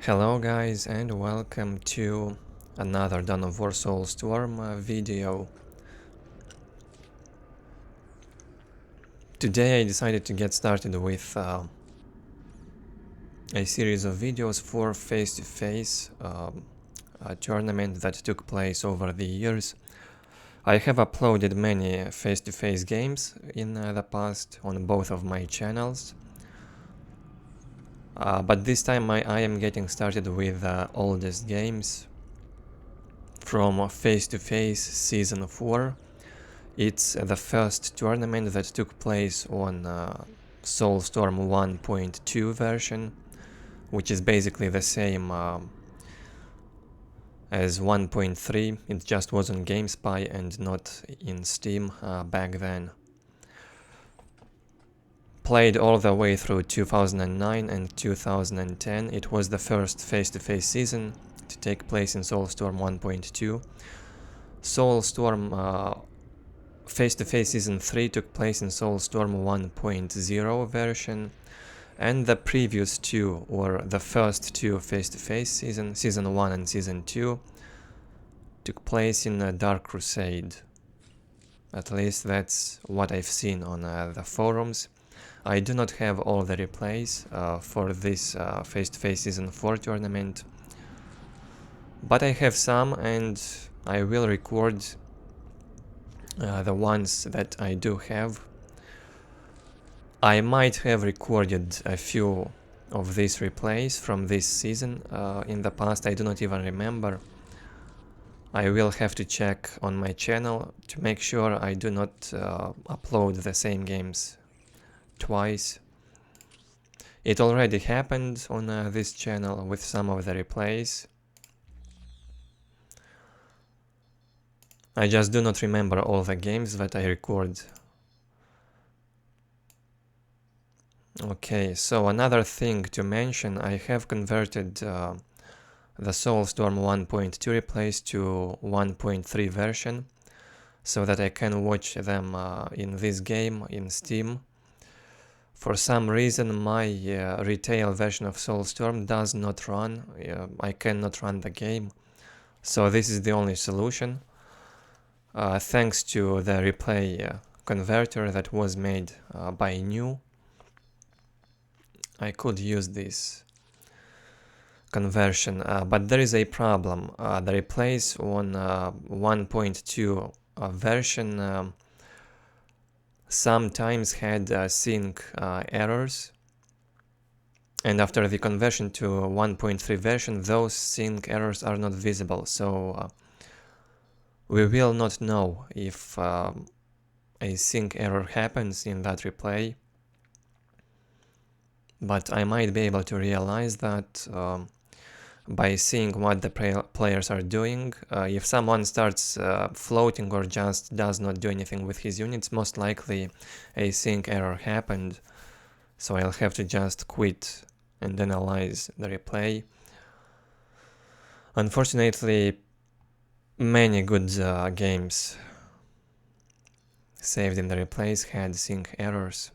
Hello guys and welcome to another Dawn of War Soulstorm video. Today I decided to get started with a series of videos for face-to-face a tournament that took place over the years. I have uploaded many face-to-face games in the past on both of my channels. But this time I am getting started with the oldest games from face-to-face season 4. It's the first tournament that took place on Soulstorm 1.2 version, which is basically the same as 1.3. It just was on GameSpy and not in Steam back then. Played all the way through 2009 and 2010. It was the first face-to-face season to take place in Soulstorm 1.2. Soulstorm face-to-face season 3 took place in Soulstorm 1.0 version, and the previous two, or the first two face-to-face season 1 and season 2, took place in Dark Crusade. At least that's what I've seen on the forums. I do not have all the replays for this face-to-face season 4 tournament, but I have some and I will record the ones that I do have. I might have recorded a few of these replays from this season in the past. I do not even remember. I will have to check on my channel to make sure I do not upload the same games twice. It already happened on this channel with some of the replays. I just do not remember all the games that I record. Okay, so another thing to mention, I have converted the Soulstorm 1.2 replays to 1.3 version, so that I can watch them in this game in Steam. For some reason my retail version of Soulstorm does not run. I cannot run the game, so this is the only solution. Thanks to the replay converter that was made by New, I could use this conversion, but there is a problem. The replays on 1.2 version sometimes had sync errors, and after the conversion to 1.3 version those sync errors are not visible, so we will not know if a sync error happens in that replay. But I might be able to realize that by seeing what the players are doing. If someone starts floating or just does not do anything with his units, most likely a sync error happened, so I'll have to just quit and analyze the replay. Unfortunately, many good games saved in the replays had sync errors.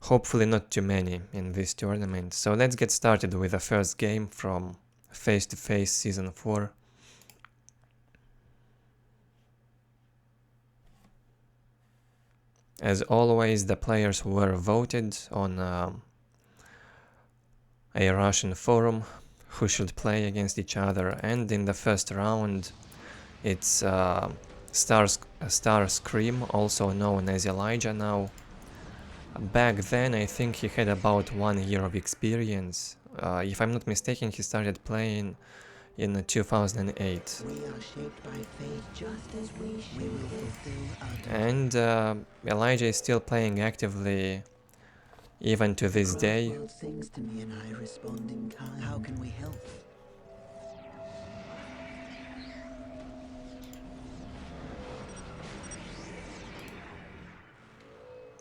Hopefully not too many in this tournament. So let's get started with the first game from face-to-face season 4. As always, the players were voted on a Russian forum who should play against each other, and in the first round it's StarScream, also known as Elijah now. Back then I think he had about 1 year of experience. If I'm not mistaken, he started playing in 2008. And Elijah is still playing actively even to this day. How can we help?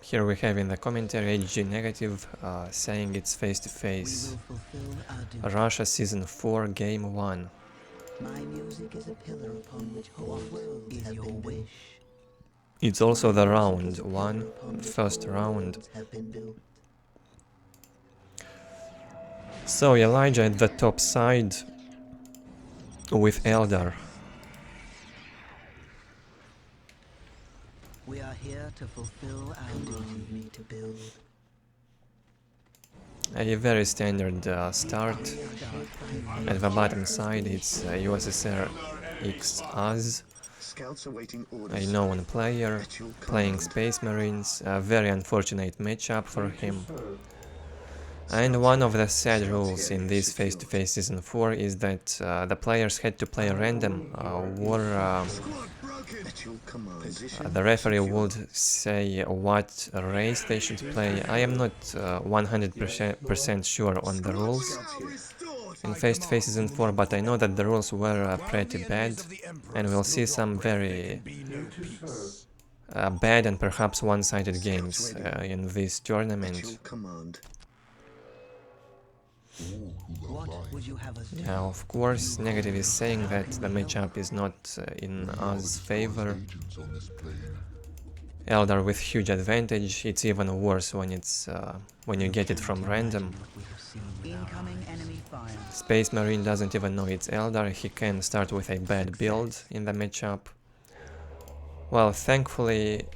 Here we have in the commentary HG Negative saying it's face-to-face. Russia Season 4 Game 1. My music is a pillar upon which is your wish. It's also the round 1, first round. So Elijah at the top side with Eldar. We are here to fulfill our duty to build. A very standard start. At the bottom side it's USSRxAZ, a known player, playing Space Marines, a very unfortunate matchup for him. And one of the sad rules in this face-to-face Season 4 is that the players had to play random, or the referee would say what race they should play. I am not 100% sure on the rules in face-to-face Season 4, but I know that the rules were pretty bad, and we'll see some very bad and perhaps one-sided games in this tournament. Yeah, of course, Negative is saying that the matchup is not in Oz's favor. Eldar with huge advantage. It's even worse when you get it from random. Space Marine doesn't even know it's Eldar. He can start with a bad build in the matchup. Well, thankfully,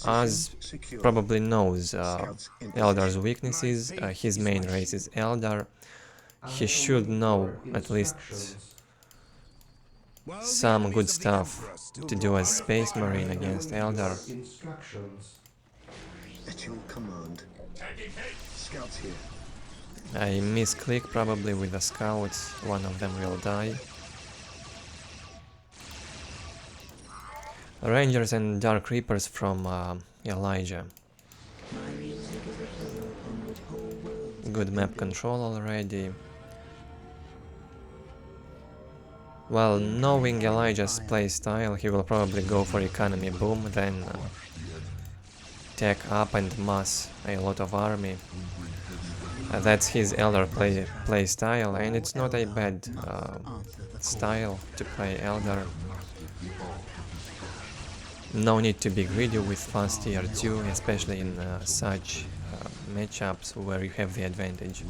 Oz probably knows Eldar's weaknesses. His main race is Eldar. He should know at least some good stuff to do as Space Marine against Eldar. I misclick probably with the scouts, one of them will die. Rangers and Dark Reapers from Elijah. Good map control already. Well, knowing Elijah's playstyle, he will probably go for economy boom, then tech up and mass a lot of army. That's his Eldar play style, and it's not a bad style to play Eldar. No need to be greedy with fast tier 2, especially in such matchups where you have the advantage.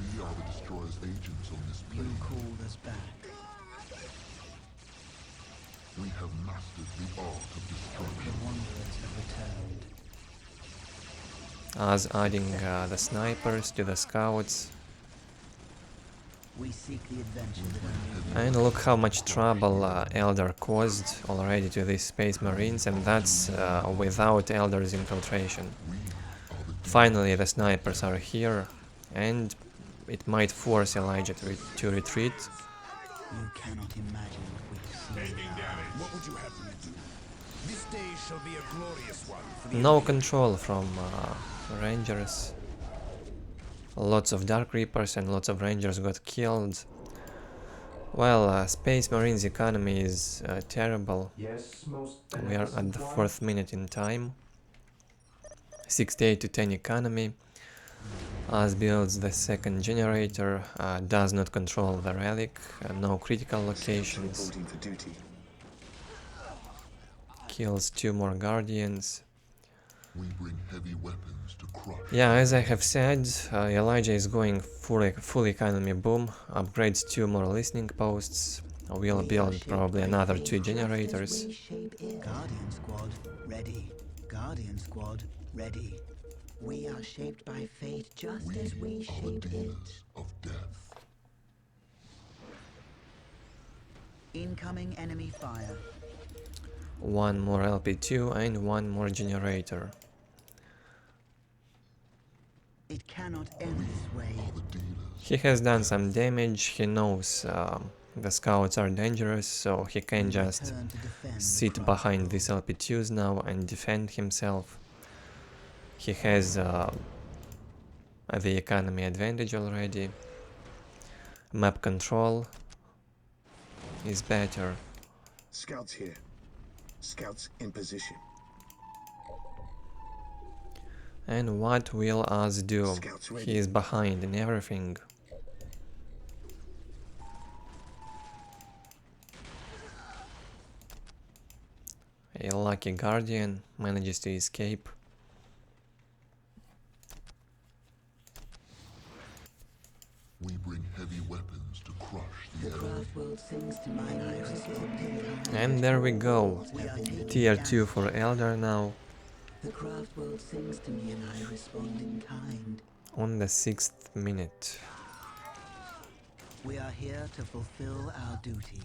We have mastered the art of destruction. As adding the snipers to the scouts. And look how much trouble Eldar caused already to these Space Marines, and that's without Eldar's infiltration. Finally the snipers are here, and it might force Elijah to retreat. You cannot imagine what we've seen. What would you have me do? This day shall be a glorious one for the No control from Rangers. Lots of Dark Reapers and lots of Rangers got killed. Well, Space Marines economy is terrible. We are at the 4th minute in time. 68 to 10 economy. As builds the second generator, does not control the relic, no critical locations. Kills 2 more guardians. We bring heavy weapons to crush. Yeah, as I have said, Elijah is going full economy boom, upgrades 2 more listening posts, will build probably another 2 generators. Guardian squad ready. Guardian squad ready. We are shaped by fate just as we shaped it. Of death. Incoming enemy fire. 1 more LP2 and 1 more generator. It cannot end this way. He has done some damage, he knows the scouts are dangerous, so he can just sit behind these LP2s now and defend himself. He has the economy advantage already. Map control is better. Scouts here. Scouts in position. And what will Oz do? He is behind in everything. A lucky guardian manages to escape. We bring heavy weapons to crush the The enemy. craft world sings to mine iris responding kind. And there we go. We are taking Tier stand. 2 for Eldar now, The craft world sings to me and I respond in kind. on the 6th minute. We are here to fulfill our duty.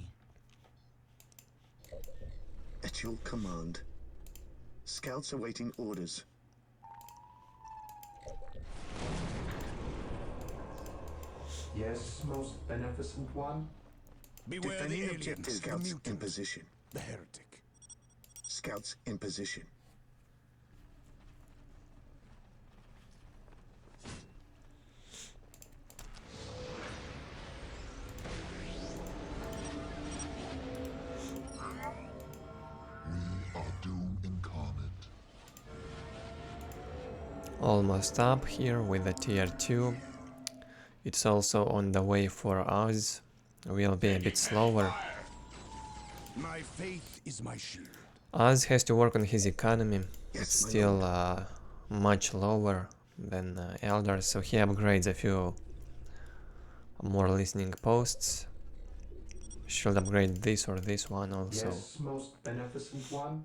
At your command. Scouts awaiting orders. Yes, most beneficent one. Beware the Defending alien, objective. the Scouts in mutant, position. the heretic. Scouts in position. We are doom incarnate. Almost up here with the tier 2. It's also on the way for us. We'll be a bit slower. My faith is my shield. Oz has to work on his economy. Yes, It's my still much lower than Eldar, so he upgrades a few more listening posts. Should upgrade this or this one also. Yes, most beneficent one.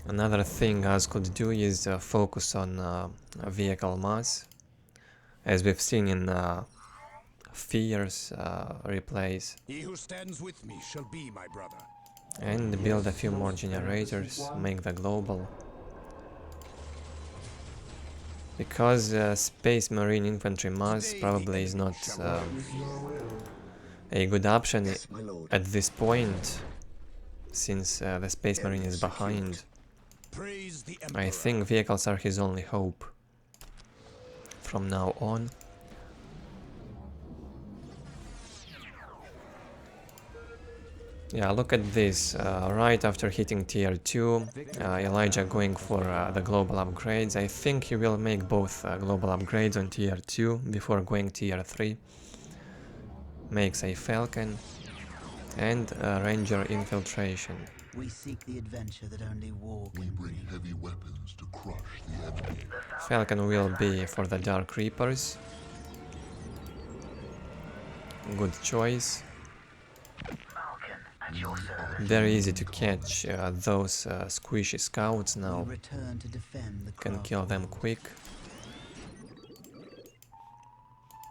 Another thing Oz could do is focus on vehicle mass, as we've seen in Fear's replays, He who stands with me shall be my brother. and build a few more generators, make the global. Because Space Marine infantry mass probably is not a good option Yes, my lord. at this point, since the Space Marine is behind. Praise the I Emperor. think vehicles are his only hope from now on. Yeah, look at this. Right after hitting tier 2, Elijah going for the global upgrades. I think he will make both global upgrades on tier 2 before going tier 3. Makes a Falcon and a Ranger infiltration. We seek the adventure that only war We can bring bring. heavy weapons to crush the enemy. Falcon will be for the Dark Reapers. Good choice. Very easy to catch those squishy scouts now. We return to defend the Can craft kill them world. quick.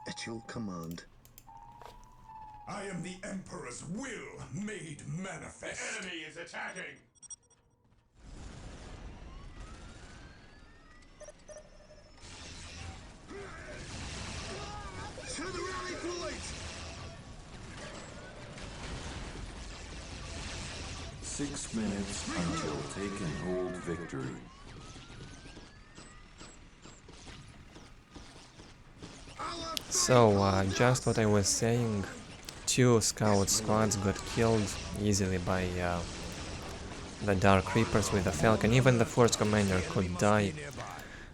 At your command. I am the Emperor's will made manifest. The enemy is attacking. To the rally point! 6 minutes until take and hold victory. So, just what I was saying, 2 scout squads got killed easily by the Dark Reapers with the Falcon. Even the Force Commander could die.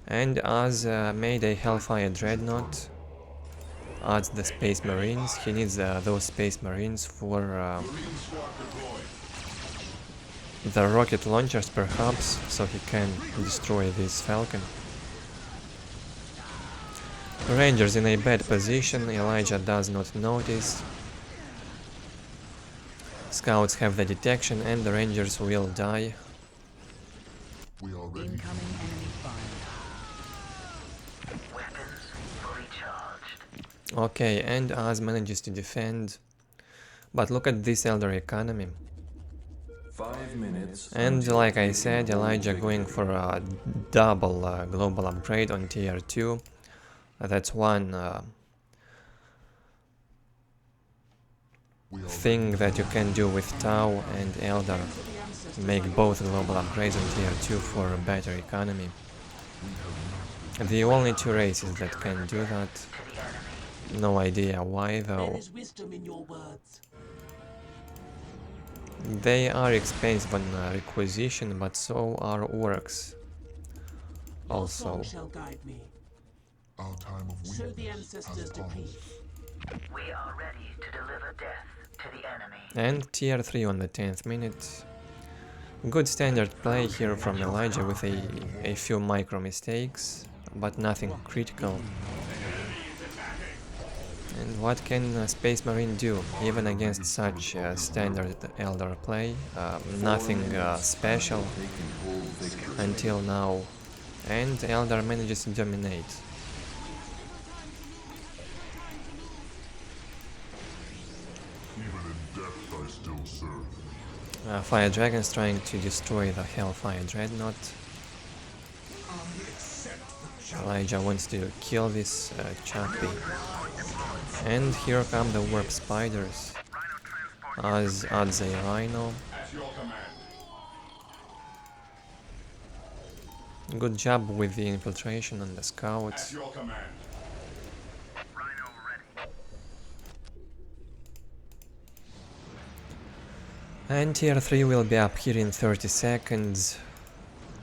And Oz made a Hellfire Dreadnought. Adds the Space Marines. He needs those Space Marines for the rocket launchers, perhaps, so he can destroy this Falcon. Rangers in a bad position, Elijah does not notice. Scouts have the detection and the Rangers will die. We are ready. Incoming enemy fire. Okay, and Oz manages to defend. But look at this Eldar economy. 5 minutes. And until like I take said, and hold Elijah victory. going for a double global upgrade on tier 2. That's one We are thing that you can do with Tau and Eldar. Make both global upgrades on tier 2 for a better economy. The only 2 races that can do that. No idea why though. There is wisdom in your words. They are expensive on requisition, but so are orcs. Your Also, song shall guide me. Our time of So the weakness ancestors has decree. passed. We are ready to deliver death to the enemy. and tier 3 on the 10th minute. Good standard play here from Elijah with a few micro mistakes, but nothing critical. And what can a Space Marine do, even against such standard Eldar play? Nothing special until now, and Eldar manages to dominate. Even in death I still serve. Fire Dragon's trying to destroy the Hellfire Dreadnought. Elijah wants to kill this chappie. And here come the Warp Spiders. As adds a Rhino. Good job with the infiltration on the scouts. And tier 3 will be up here in 30 seconds.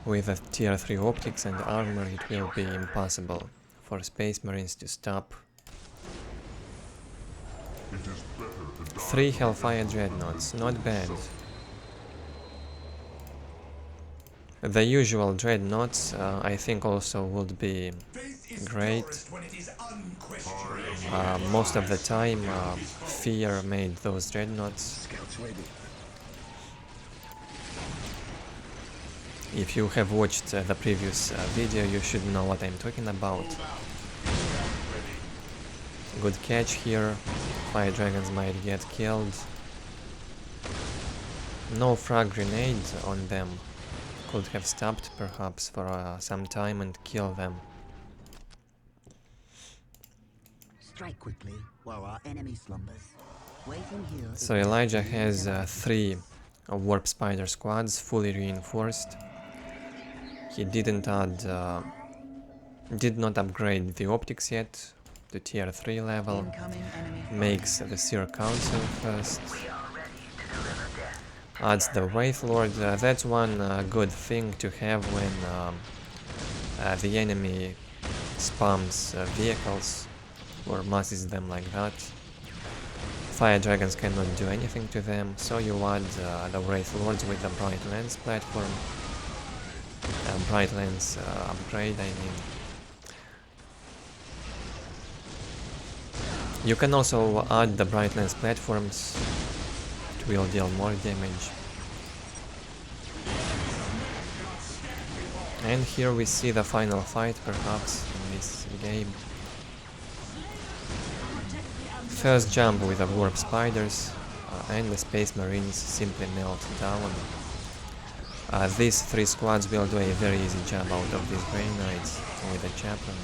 With a tier 3 optics and armor, it will be impossible for Space Marines to stop. 3 Hellfire Dreadnoughts, not bad. The usual Dreadnoughts, I think, also would be great. Most of the time, Fear made those Dreadnoughts. If you have watched the previous video, you should know what I'm talking about. Good catch here. Fire Dragons might get killed. No frag grenade on them. Could have stopped perhaps for some time and kill them. Strike quickly while our enemy slumbers. Waiting here. So Elijah has 3 Warp Spider squads fully reinforced. He did not upgrade the optics yet to tier 3 level. Makes the Seer Council first. Adds the Wraith Lord. That's one good thing to have when the enemy spams vehicles or masses them like that. Fire Dragons cannot do anything to them, so you add the Wraith Lords with the Bright Lens platform. Bright Lens upgrade, I mean. You can also add the Bright Lens platforms. It will deal more damage. And here we see the final fight, perhaps, in this game. First jump with the Warp Spiders, and the Space Marines simply melt down. These 3 squads will do a very easy job out of these Grey Knights with the Chaplain.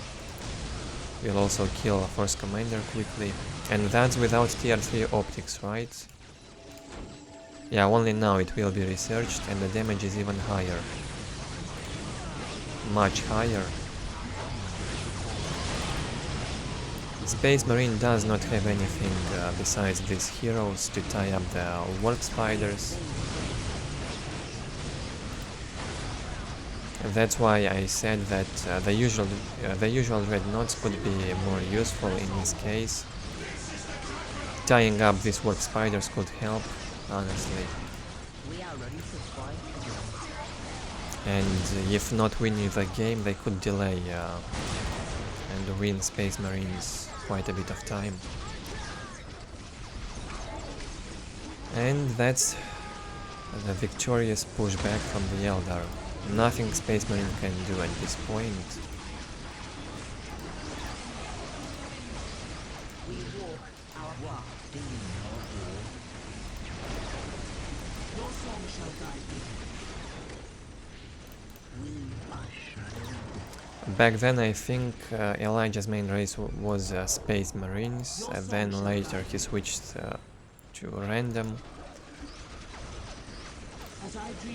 We'll also kill a Force Commander quickly. And that's without tier 3 optics, right? Yeah, only now it will be researched and the damage is even higher. Much higher. Space Marine does not have anything besides these heroes to tie up the Warp Spiders. That's why I said that the usual Dreadnoughts could be more useful in this case. Tying up these Warp Spiders could help, honestly. And if not winning the game, they could delay and win Space Marines quite a bit of time. And that's the victorious pushback from the Eldar. Nothing Space Marine can do at this point. Back then I think Elijah's main race was Space Marines, and then later he switched to random.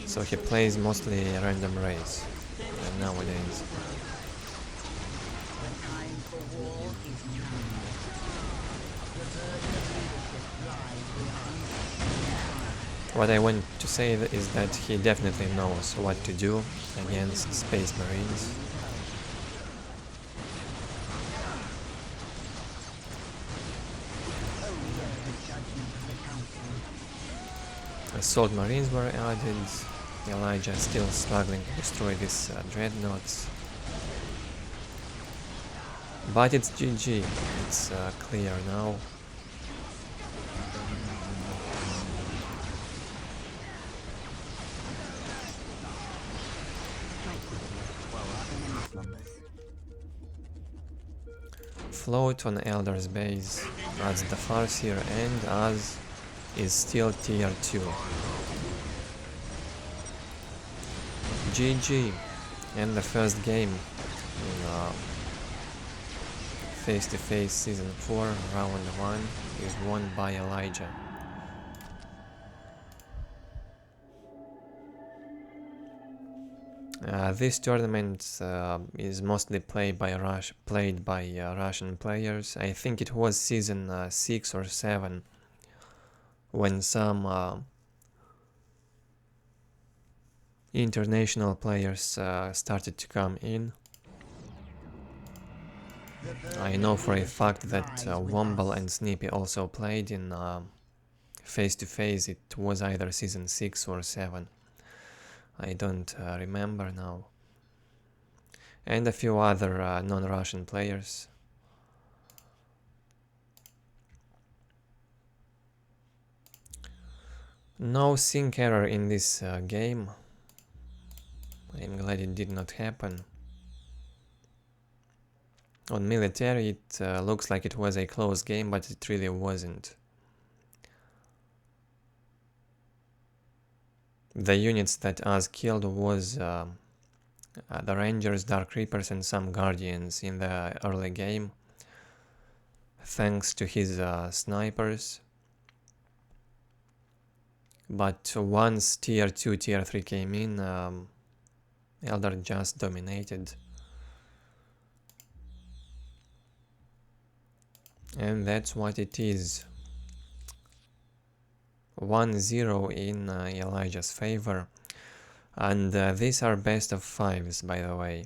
So he plays mostly random race nowadays. What I want to say is that he definitely knows what to do against Space Marines. Assault Marines were added. Elijah still struggling to destroy these dreadnoughts. But it's GG, it's clear now. Float on Eldar's base as the Farseer, and as is still tier 2. GG, and the first game in face-to-face season 4 round 1 is won by Elijah. This tournament is mostly played by Russian players. I think it was season 6 or 7 when some international players started to come in. I know for a fact that Womble and Snippy also played in face-to-face. It was either season 6 or 7. I don't remember now. And a few other non-Russian players. No sync error in this game. I'm glad it did not happen. On military it looks like it was a close game, but it really wasn't. The units that Az killed was the Rangers, Dark Reapers and some Guardians in the early game, thanks to his snipers. But once tier 2, tier 3 came in, Eldar just dominated. And that's what it is. 1-0 in Elijah's favor. And these are best of 5s, by the way.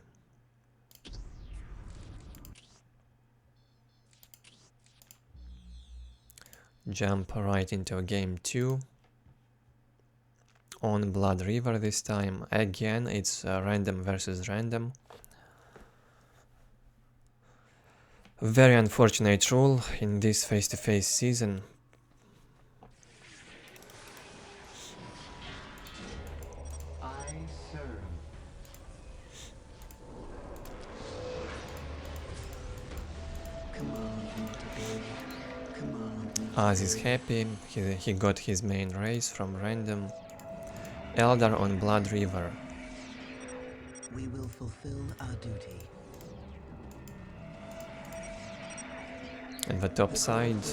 Jump right into game 2. On Blood River this time. Again, it's random versus random. Very unfortunate rule in this face-to-face season. Az is happy, he got his main race from random. Eldar on Blood River. We will fulfill our duty. And the top side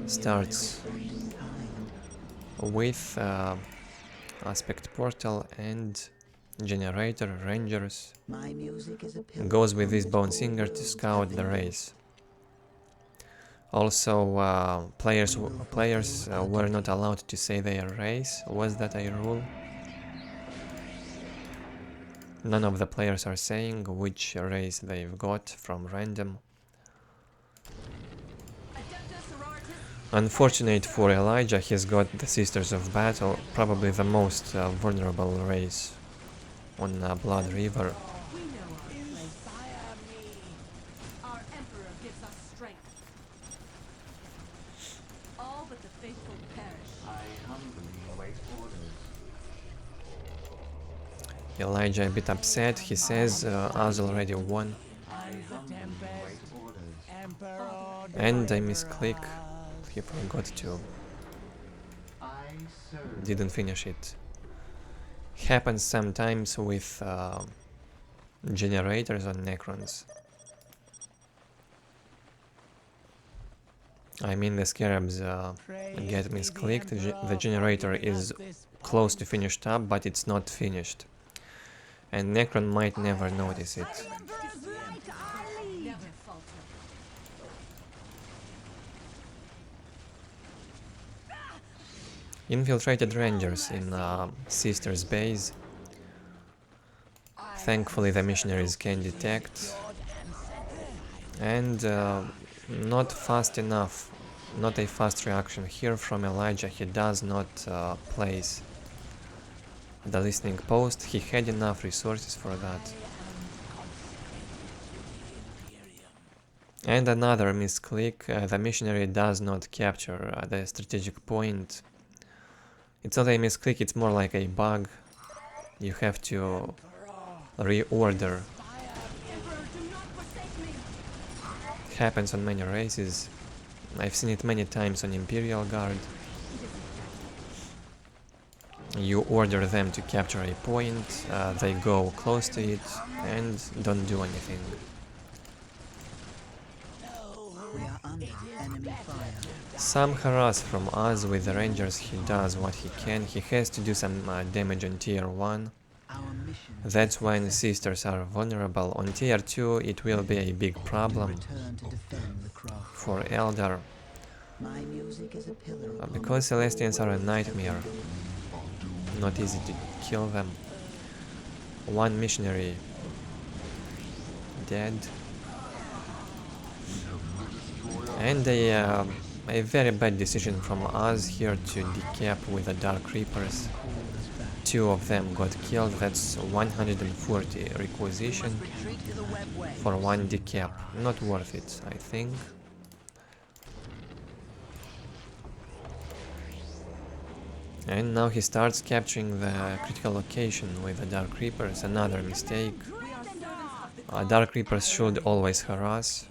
starts with Aspect Portal and Generator, Rangers. My music is a Goes with this Bone Singer to scout the race. Also, players were not allowed to say their race. Was that a rule? None of the players are saying which race they've got from random. Unfortunate for Elijah, he's got the Sisters of Battle, probably the most vulnerable race on Blood River. Elijah a bit upset, he says Az already won. And I misclick, he forgot to. Didn't finish it. Happens sometimes with generators on Necrons. I mean, the Scarabs get misclicked, the generator is close to finished up, but it's not finished. And Necron might never notice it. Infiltrated Rangers in Sister's base. Thankfully the missionaries can detect. And not fast enough. Not a fast reaction here from Elijah. He does not place the listening post. He had enough resources for that. And another misclick, the missionary does not capture the strategic point. It's not a misclick, it's more like a bug. You have to reorder. It happens on many races. I've seen it many times on Imperial Guard. You order them to capture a point, they go close to it and don't do anything. We are under enemy fire. Some harass from us with the Rangers, he does what he can. He has to do some damage on tier 1. Our mission That's when sisters are vulnerable. On tier 2 it will be a big problem return to defend the craft. for Eldar, My music is a pillar upon because Celestians are a nightmare. Not easy to kill them. One missionary dead. And a very bad decision from us here to decap with the Dark Reapers. 2 of them got killed, that's 140 requisition for 1 decap. Not worth it, I think. And now he starts capturing the critical location with the Dark Reapers, another mistake. Dark Reapers should always harass.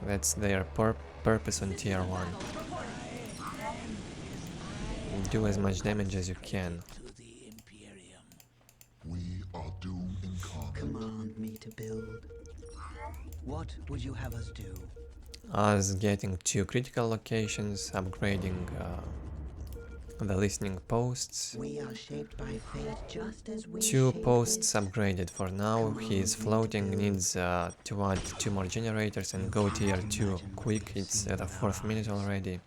That's their purpose on tier 1. Do as much damage as you can. We are doomed incarnate. Command me to build. What would you have us do? Us getting 2 critical locations, upgrading the listening posts. We are shaped by fate just as we 2 shape posts it. upgraded for now. He is floating, needs to add 2 more generators and go tier 2 quick. It's at the 4th minute already.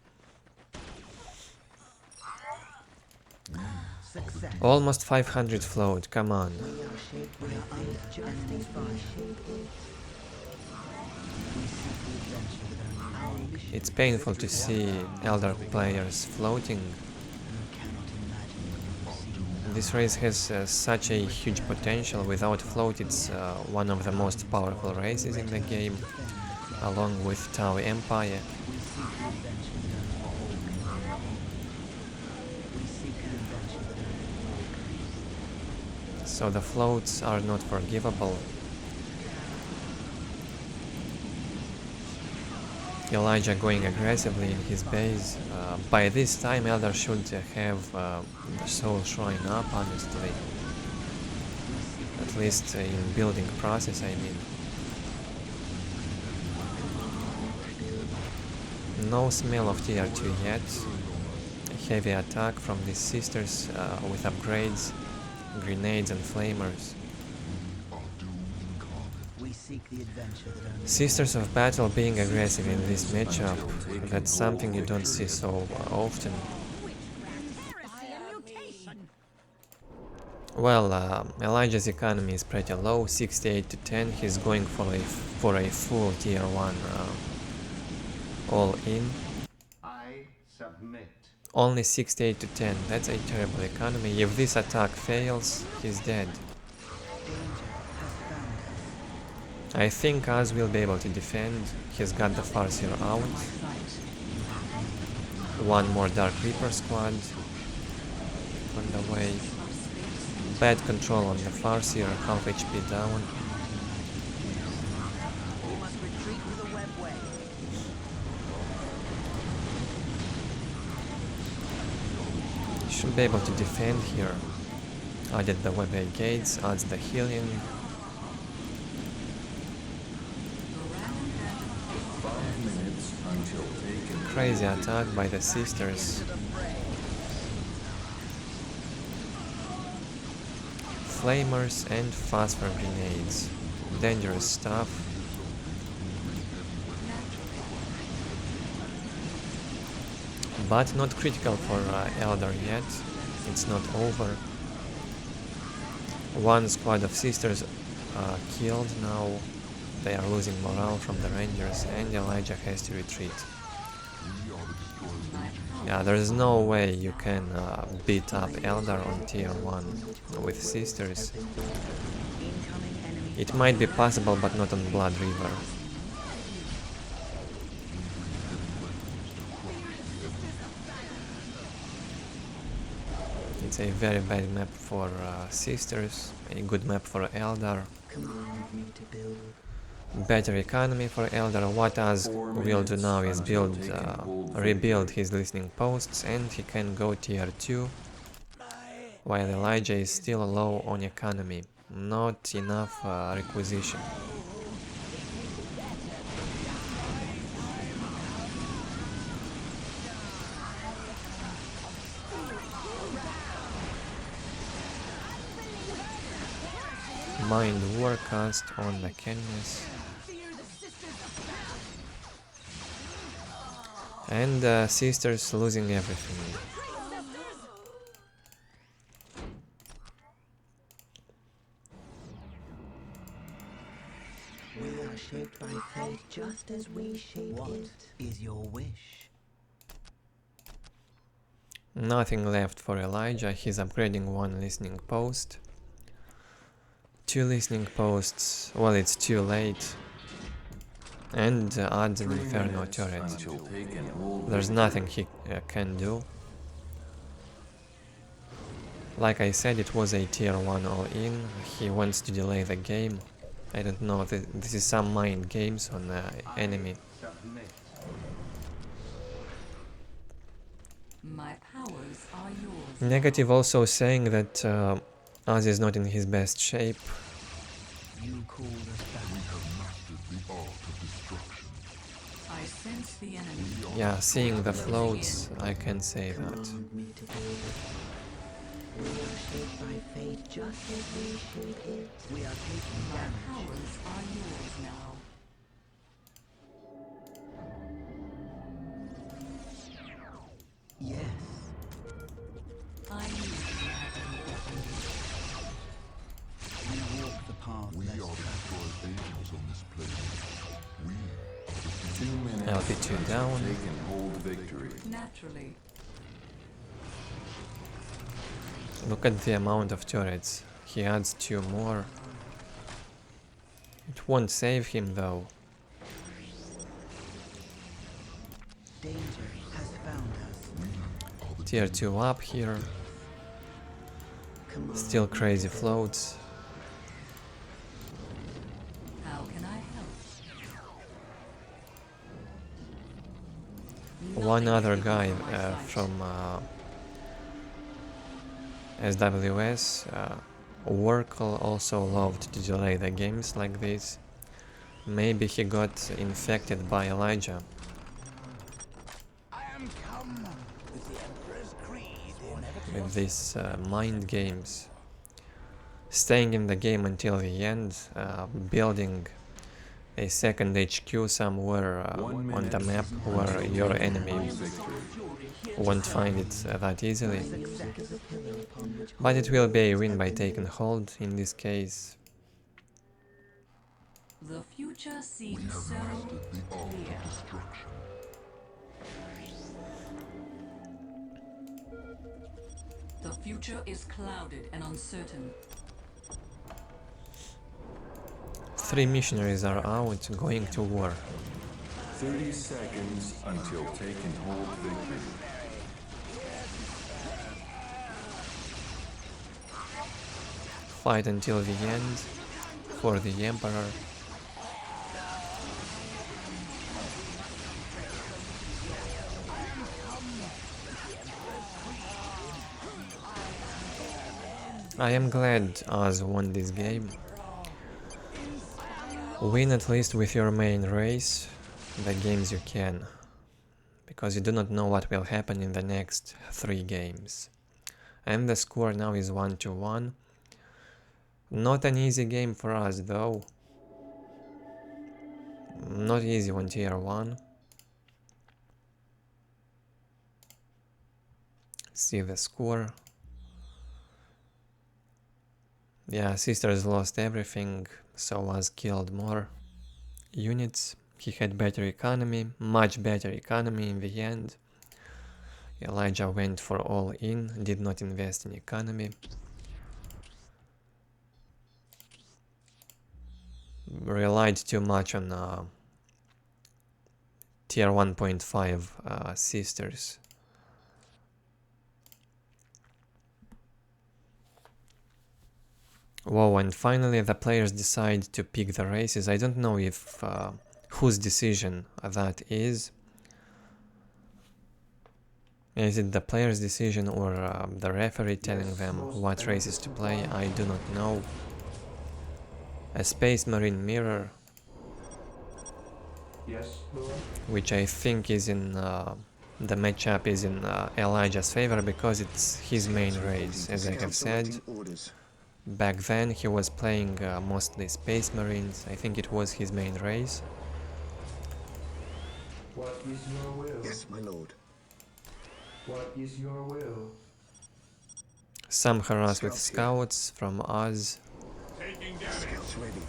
Success. Almost 500 float, come on. We are shaped by fate just as we shape it. We seek the adventure. Our mission It's painful to see Eldar players floating. you cannot imagine what you see. This race has such a huge potential. Without float it's one of the most powerful races in the game, along with Tau Empire. So the floats are not forgivable. Elijah going aggressively in his base. By this time Eldar should have the soul showing up, honestly. At least in building process, I mean. No smell of tier 2 yet. A heavy attack from these sisters with upgrades, grenades and flamers. We seek the adventure that only Sisters of Battle being aggressive in this matchup, that's something you don't see so often. Well, Elijah's economy is pretty low, 68 to 10. He's going for a full tier 1 all in. I submit. Only 68 to 10. That's a terrible economy. If this attack fails, he's dead. I think Az will be able to defend. He's got the Farseer out. 1 more Dark Reaper squad on the way. Bad control on the Farseer, half HP down. we must retreat to the webway. Should be able to defend here. Added the webway gates, adds the healing. 5 minutes until taken. Crazy attack by the sisters. Flamers and phosphor grenades. Dangerous stuff. But not critical for Eldar yet. It's not over. 1 squad of sisters killed now. They are losing morale from the Rangers and Elijah has to retreat. Yeah, there's no way you can beat up Eldar on tier 1 with sisters. Incoming enemy It might be possible, but not on Blood River. It's a very bad map for Sisters, a good map for Eldar. Command me to build. Better economy for Eldar. What Az will do now is rebuild his listening posts, and he can go tier 2, while Elijah is still low on economy. Not enough requisition. Mind Warcast on the canvas. And Sisters losing everything. We are shaped by fate just as we shape it. What is your wish? Nothing left for Elijah. He's upgrading one listening post. 2 listening posts. Well, it's too late. And adds an Inferno turret. There's nothing he can do. Like I said, it was a tier 1 all-in. He wants to delay the game. I don't know, this is some mind games on the enemy. My powers are yours. Negative also saying that Az is not in his best shape. You called us back. We have mastered the art of destruction. I sense the enemy. Yeah, seeing the floats, I can say that. Command me to build. We are shaped by fate just as we shape it. We are taking My damage. powers are yours now. Yes. I need We walk the path. We less are the traveled. destroyed agents on this plane. We are the 2 minutes LP2 until down. taken hold victory. naturally. Look at the amount of turrets. He adds 2 more. It won't save him though. Danger has found us. Tier 2 up here. Command Still me crazy to build. floats. How can I help? One other guy from SWS, Oracle, also loved to delay the games like this. Maybe he got infected by Elijah. I am come with the Emperor's creed. With these mind games. Staying in the game until the end, building a second HQ somewhere on the map where your enemy won't find it that easily. Music is a pillar upon which But it will be a win by taking hold in this case. The future We seems have so mastered the art clear. of destruction. The future is clouded and uncertain. 3 missionaries are out, going to war. 30 seconds until taken hold victory. Fight until the end for the Emperor. I am glad Az won this game. Win at least with your main race the games you can, because you do not know what will happen in the next 3 games. And the score now is 1-1. Not an easy game for us though. Not easy on tier 1. See the score. Yeah, Sisters lost everything, so was killed more units. He had better economy, much better economy in the end. Elijah went for all in, did not invest in economy. relied too much on tier 1.5 sisters. Whoa, and finally the players decide to pick the races. I don't know if whose decision that is. Is it the player's decision or the referee telling them what races to play? I do not know. A Space Marine mirror, which I think is in the matchup is in Elijah's favor because it's his main race, as I have said. Back then he was playing mostly Space Marines. I think it was his main race. What is your will? Yes, my lord. What is your will? Some harass with scouts from us. Taking damage. Scouts ready.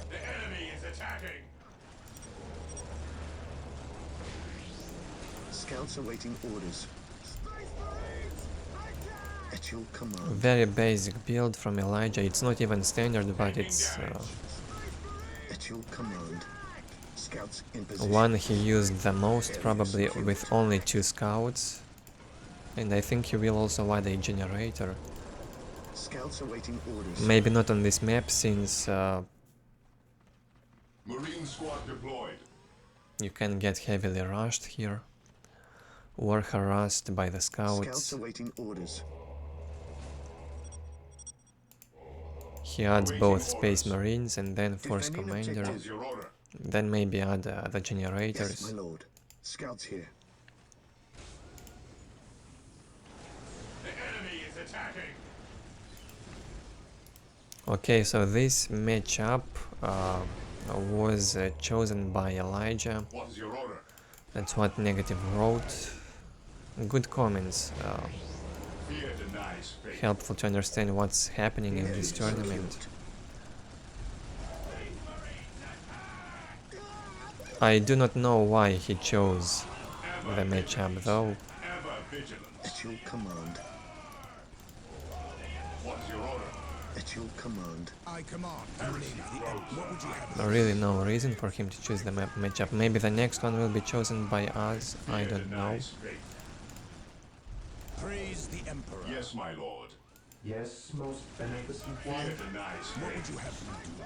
The enemy is attacking. Scouts awaiting orders. At your command. Very basic build from Elijah. It's not even standard, but it's At your command. Scouts in position. one he used the most, probably with only 2 scouts. And I think he will also add a generator. Scouts awaiting orders. Maybe not on this map, since Marine squad deployed. you can get heavily rushed here or harassed by the Scouts scouts. awaiting orders. He adds both Space Marines and then Force Defending Commander. objectives. Your order. Then maybe add the Yes, my generators. lord. Scouts here. The enemy is attacking. Okay, so this matchup was chosen by Elijah. What is your order? That's what Negative wrote. Good comments. Fear denies faith. Helpful to understand what's happening in this tournament. I do not know why he chose the matchup though. Ever vigilant. At your command. What's your order? At your command. I command in the name of the Emperor. What would you have? Really no reason for him to choose the matchup. Maybe the next one will be chosen by us. I Fear don't know. denies faith. Praise the Emperor. Yes, my lord. Yes, most beneficent Fear one. denies What would faith. you have me do?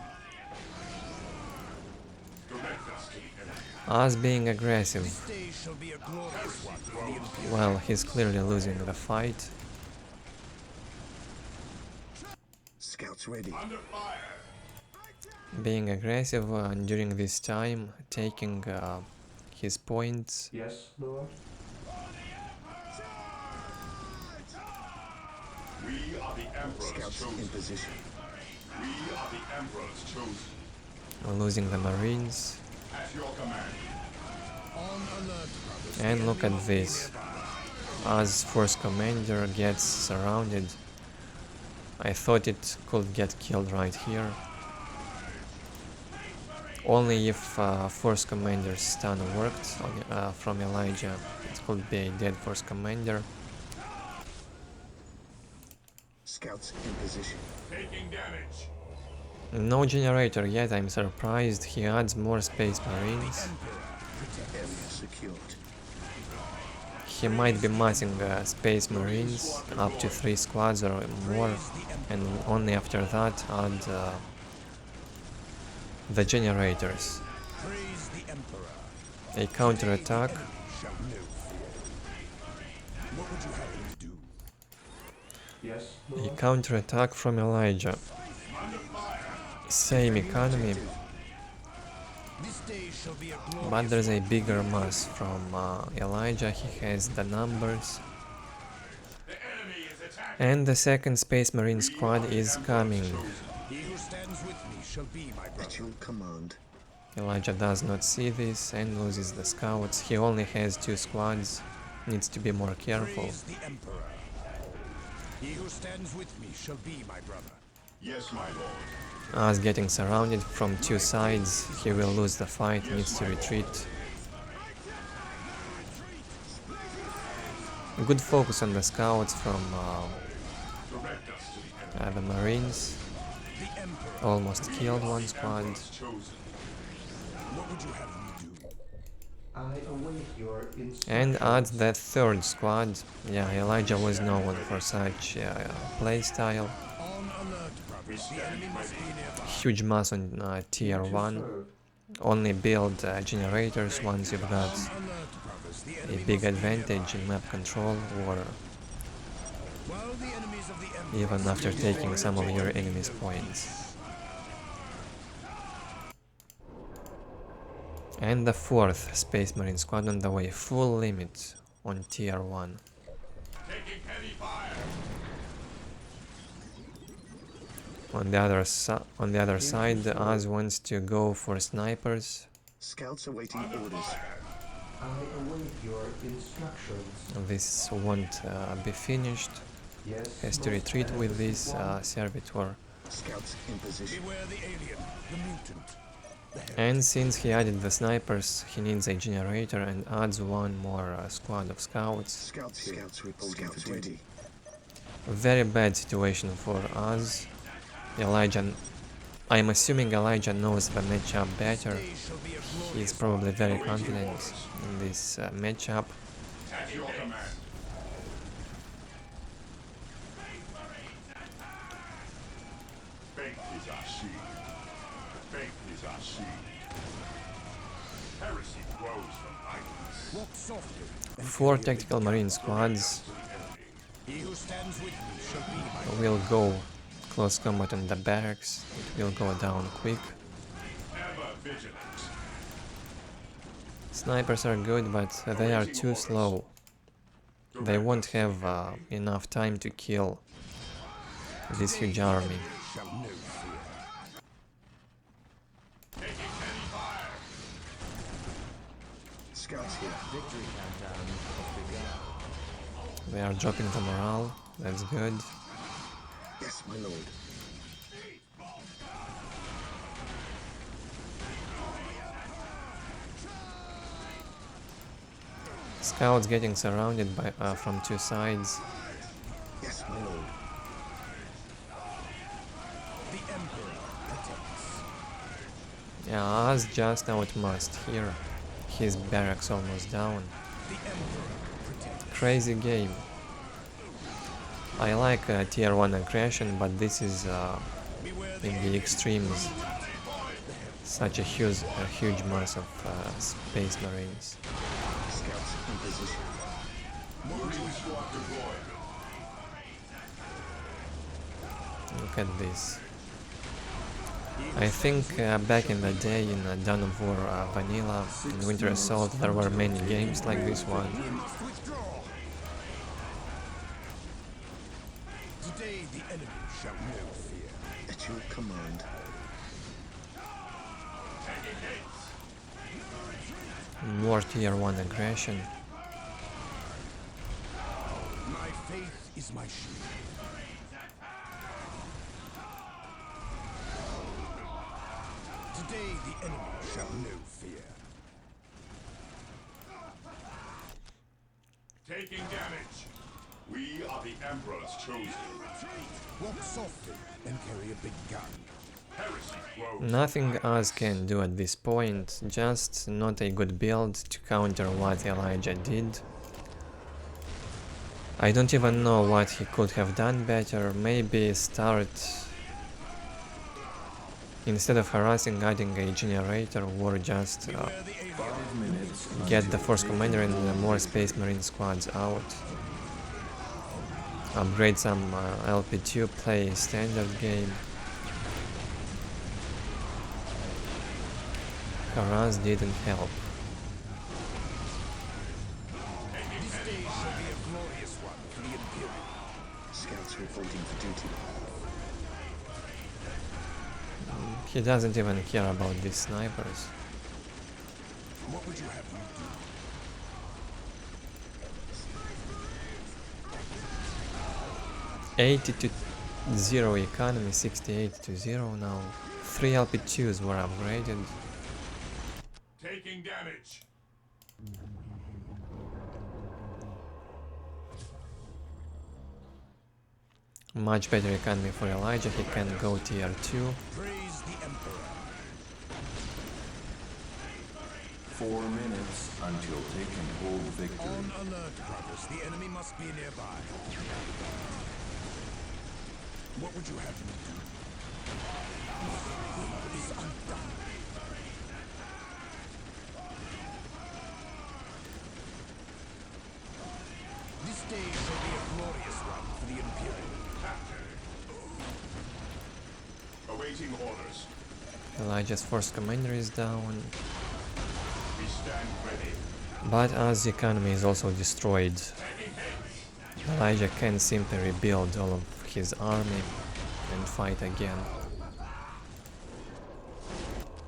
Direct us to the enemy. Us being aggressive. This day shall be a glorious one for the Imperial. Well, he's clearly losing the fight. Scouts ready. Under fire. Being aggressive during this time, taking his points. Yes, Lord. We are the Emperor's Scouts in chosen. position. We are the Emperor's chosen. Losing the Marines. At your command. On alert, brothers. And look at this. As Force Commander gets surrounded. I thought it could get killed right here. Only if Force Commander's stun worked from Elijah, it could be a dead Force Commander. Scouts in position. Taking damage. No generator yet, I'm surprised. He adds more Space Marines. Area secured. He might be massing Space Marines up to 3 squads or more, and only after that add the generators. Praise the Emperor. A counterattack. Shall know fear. What would you have me do? Yes, A Lord. counterattack from Elijah. Same economy, This day shall be a glorious but there's a bigger mass from Elijah. He has the numbers. The enemy is attacking. And the second Space Marine squad is coming. He who stands with me shall be my brother. At your command. Elijah does not see this and loses the scouts. He only has 2 squads. Needs to be more careful. Praise the Emperor. He who stands with me shall be my brother. Yes, my lord. As getting surrounded from 2 sides, he will lose the fight, needs to retreat. Good focus on the scouts from Direct us to the enemy. the Marines. Almost killed one squad. What would you have me do? I await your instructions. And at the third squad, yeah, Elijah was known for such playstyle. On alert, brothers. The enemy must be nearby. Huge mass on tier 1. Only build generators once you've got On alert, brothers. The a enemy big must be advantage nearby. in map control, or While the enemies of the Emperor even after taking some of your enemy's points. And the fourth Space Marine squad on the way, full limit on tier 1. Taking heavy fire. On the other side, Az wants to go for snipers. Scouts awaiting orders. I await your instructions. This won't be finished. Yes. Has to retreat with this servitor. Scouts in position. Beware the alien, the mutant. And since he added the snipers, he needs a generator and adds one more squad of scouts. Scouts here. Scouts reporting for duty. Very bad situation for us. Elijah, I'm assuming Elijah knows the matchup better. He's probably very confident in this matchup. At your command. Faith is our shield. Faith is our shield. Heresy grows from idleness. Walk softly. 4 tactical marine squads He who stands with me shall be my will go close combat on the barracks. It will go down quick. Ever vigilant. Snipers are good, but they are too slow. They won't have enough time to kill this huge army. shall know fear. Taking heavy fire. Scouts here. Victory countdown has begun. They are dropping the morale. That's good. Yes, my lord. Scouts getting surrounded by from 2 sides. Yes, my lord. The Emperor protects. Yeah, Az just outmassed here. His barracks almost down. The Emperor protects. Crazy game. I like tier 1 aggression, but this is Beware the in the extremes. Such a huge mass of space marines. Scouts in position. Moving squad deployed. Look at this. I think back in the day in Dawn of War Vanilla, in Winter Assault, there were many games like this one. withdraw. Today the enemy shall know fear. At your command. More tier 1 aggression. My faith is my shield. Today the enemy shall know fear. Taking damage. We are the Emperor's chosen. Walk softly and carry a big gun. Heresy grows. Nothing Az can do at this point, just not a good build to counter what Elijah did. I don't even know what he could have done better. Maybe start, instead of harassing, adding a generator, or just Beware the alien. 5 minutes. get the Force Commander and more Space Marine squads out. Upgrade some LP2, play standard game. Harass didn't help. This day shall be a glorious one for the Imperium. Scouts reporting for duty. He doesn't even care about these snipers. What would you have me do? 80 to 0 economy, 68 to 0 now. 3 LP2s were upgraded. Taking damage. Much better economy for Elijah, he can go tier 2. Praise the Emperor. 4 minutes until they can hold victory. On alert, brothers. The enemy must be nearby. What would you have me do? It is undone. This day shall be a glorious one for the Imperium. Awaiting orders. Elijah's force commander is down. We stand ready. But as the economy is also destroyed, Elijah can simply rebuild all of his army and fight again.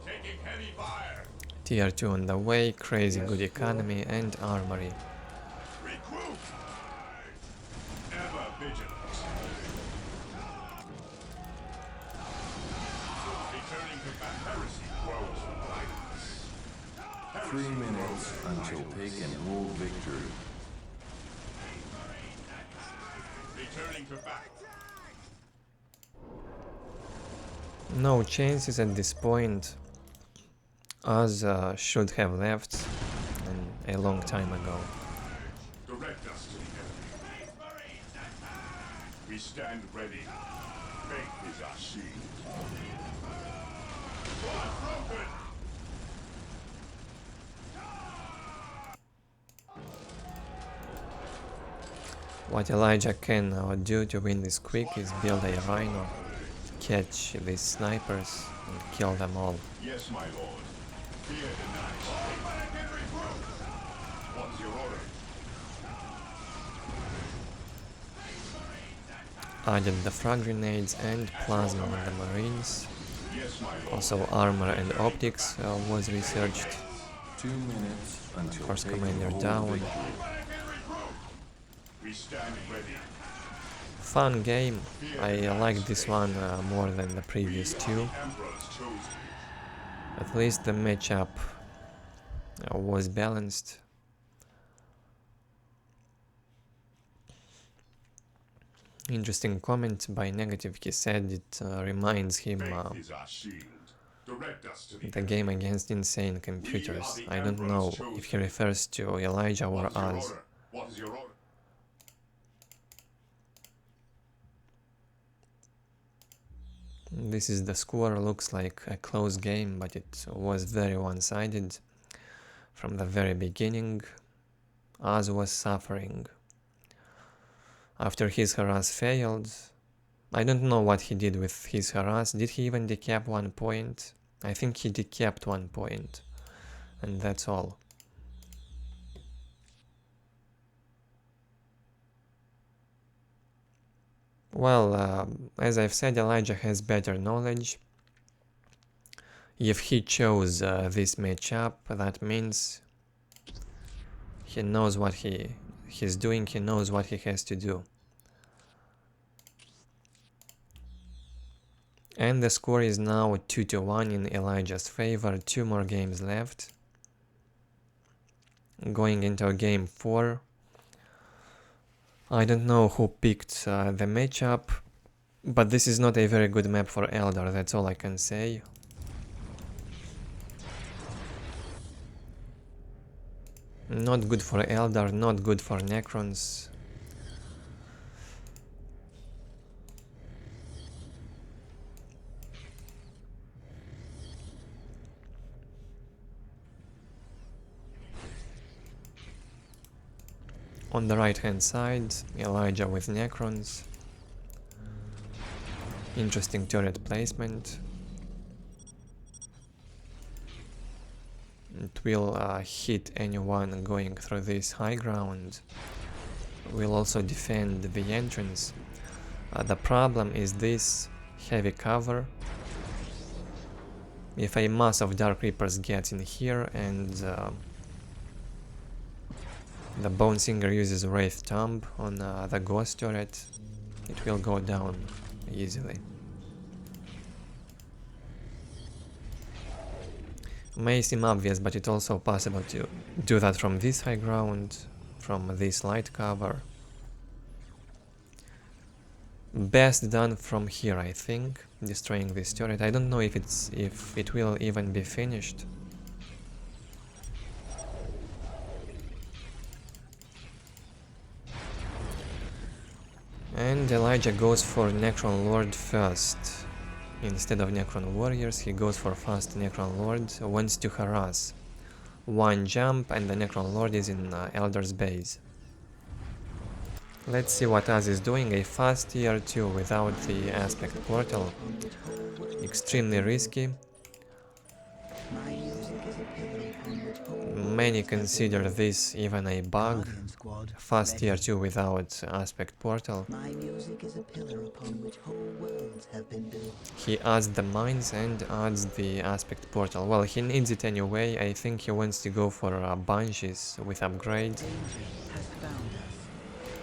Taking heavy fire. Tier 2 on the way, crazy good economy and armory. Recruit. Ever vigilant. Returning to back heresy grows from blindness. 3 minutes until they can hold victory. Returning to back. No chances at this point, as should have left a long time ago. Direct us to the enemy. We stand ready. Faith is our shield. Blood broken. What Elijah can now do to win this quick is build a rhino, catch these snipers and kill them all. Yes, my lord. Fear denies. What's your order? Added the frag grenades and plasma on the marines. Yes, my lord. Also armor and optics was researched. 2 minutes until Force they can commander hold down. victory. We stand ready. Fun game. I like this one more than the previous two. Emperor's chosen. At least the matchup was balanced. Interesting comment by Negative. He said it reminds him Faith is our shield. Direct us to the game against insane computers. I don't know if he refers to Elijah or What's your us. order? What is your order? This is the score. Looks like a close game, but it was very one-sided from the very beginning. Az was suffering. After his harass failed, I don't know what he did with his harass. Did he even decap 1 point? I think he decapped 1 point, and that's all. Well, as I've said, Elijah has better knowledge. If he chose this matchup, that means he knows what he's doing, he knows what he has to do. And the score is now 2-1 in Elijah's favor. 2 more games left. Going into game 4. I don't know who picked the matchup, but this is not a very good map for Eldar, that's all I can say. Not good for Eldar, not good for Necrons. On the right hand side, Elijah with Necrons. Interesting turret placement. It will hit anyone going through this high ground. Will also defend the entrance. The problem is this heavy cover. If a mass of Dark Reapers gets in here and the Bone Singer uses Wraith Tomb on the Ghost turret, it will go down easily. May seem obvious, but it's also possible to do that from this high ground, from this light cover. Best done from here, I think, destroying this turret. I don't know if it will even be finished. And Elijah goes for Necron Lord first. Instead of Necron Warriors, he goes for fast Necron Lord, wants to harass. One jump and the Necron Lord is in Eldar's base. Let's see what Az is doing. A fast tier 2 without the aspect portal. Extremely risky. Many consider this even a bug. Fast tier 2 without aspect portal. He adds the mines and adds the aspect portal. Well, he needs it anyway. I think he wants to go for bunches with upgrade.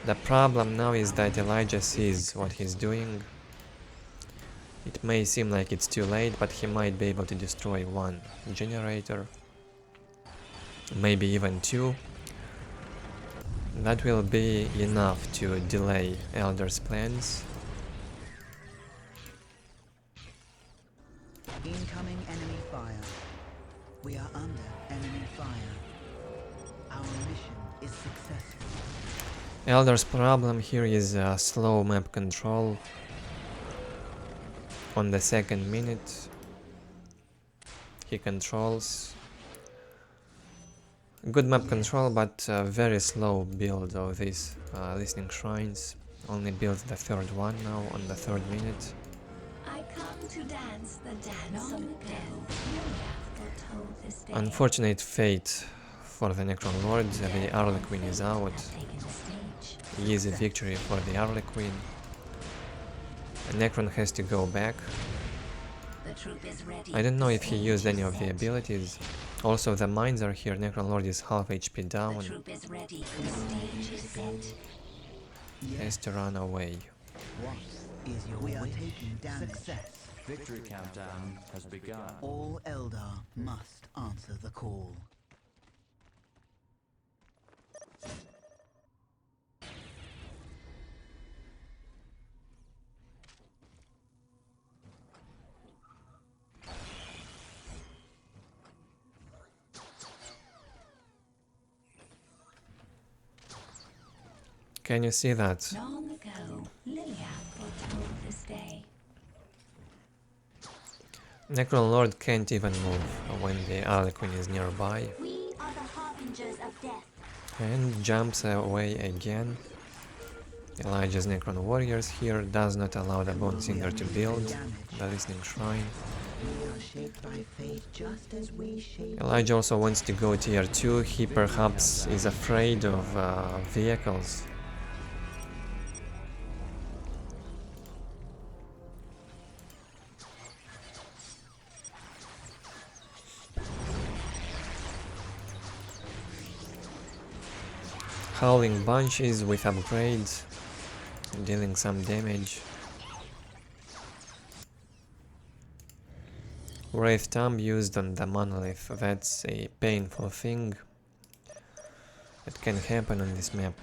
The problem now is that Elijah sees what he's doing. It may seem like it's too late, but he might be able to destroy one generator. Maybe even two. That will be enough to delay Eldar's plans. Incoming enemy fire. We are under enemy fire. Our mission is successful. Eldar's problem here is slow map control. On the second minute he controls. Good map control, but very slow build of these listening shrines. Only builds the third one now on the third minute. I come to dance the dance of death. Unfortunate fate for the Necron Lord. The Harlequin is out. Easy victory for the Harlequin. Necron has to go back. I don't know if he used any of the abilities. Also, the mines are here. Necron Lord is half HP down. Has to run away. We are taking damage. Success. Victory countdown has begun. All Eldar must answer the call. Can you see that? Long ago, Liliath foretold this day. Necron Lord can't even move when the Harlequin is nearby. We are the harbingers of death. And jumps away again. Elijah's Necron Warriors here does not allow the Bone Singer to build the listening shrine. Elijah also wants to go tier 2. He perhaps is afraid of vehicles. Howling bunches with upgrades, dealing some damage. Wraith Tomb used on the monolith. That's a painful thing that can happen on this map.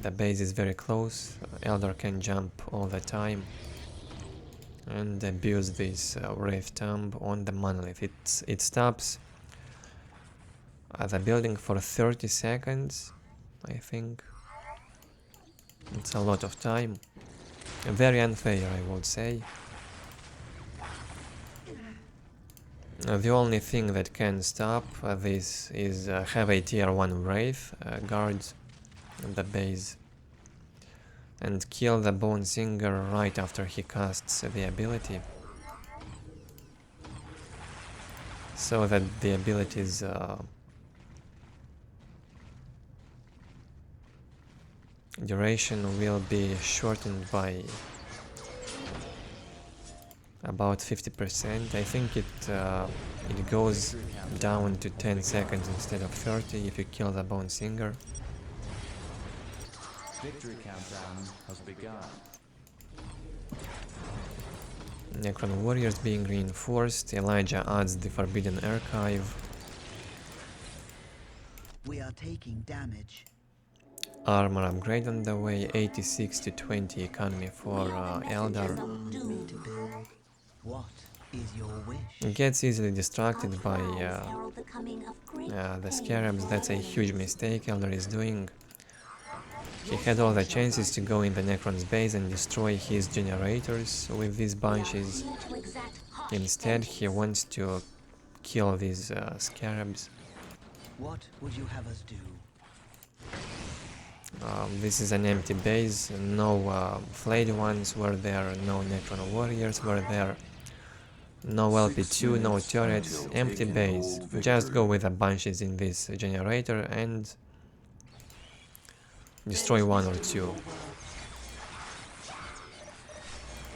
The base is very close. Eldar can jump all the time and abuse this Wraith Tomb on the monolith. It stops the building for 30 seconds, I think. It's a lot of time. Very unfair, I would say. The only thing that can stop this is have a tier 1 Wraith guard at the base and kill the Bone Singer right after he casts the ability, so that the abilities duration will be shortened by about 50%. I think it goes down to 10 seconds instead of 30 if you kill the Bone Singer. Victory countdown has begun. Necron Warriors being reinforced. Elijah adds the Forbidden Archive. We are taking damage. armor upgrade on the way, 86 to 20 economy for Eldar. Me to build. What is your wish? Gets easily distracted by herald the coming of great the pain. scarabs. That's a huge mistake Eldar is doing. He had all the chances to go in the Necrons base and destroy his generators with these bunches. Here to exact harsh Instead, he vengeance. wants to kill these scarabs. What would you have us do? This is an empty base, no flayed ones were there, no Necron warriors were there, no LP2, no turrets, empty base. Just go with the bunches in this generator and destroy one or two.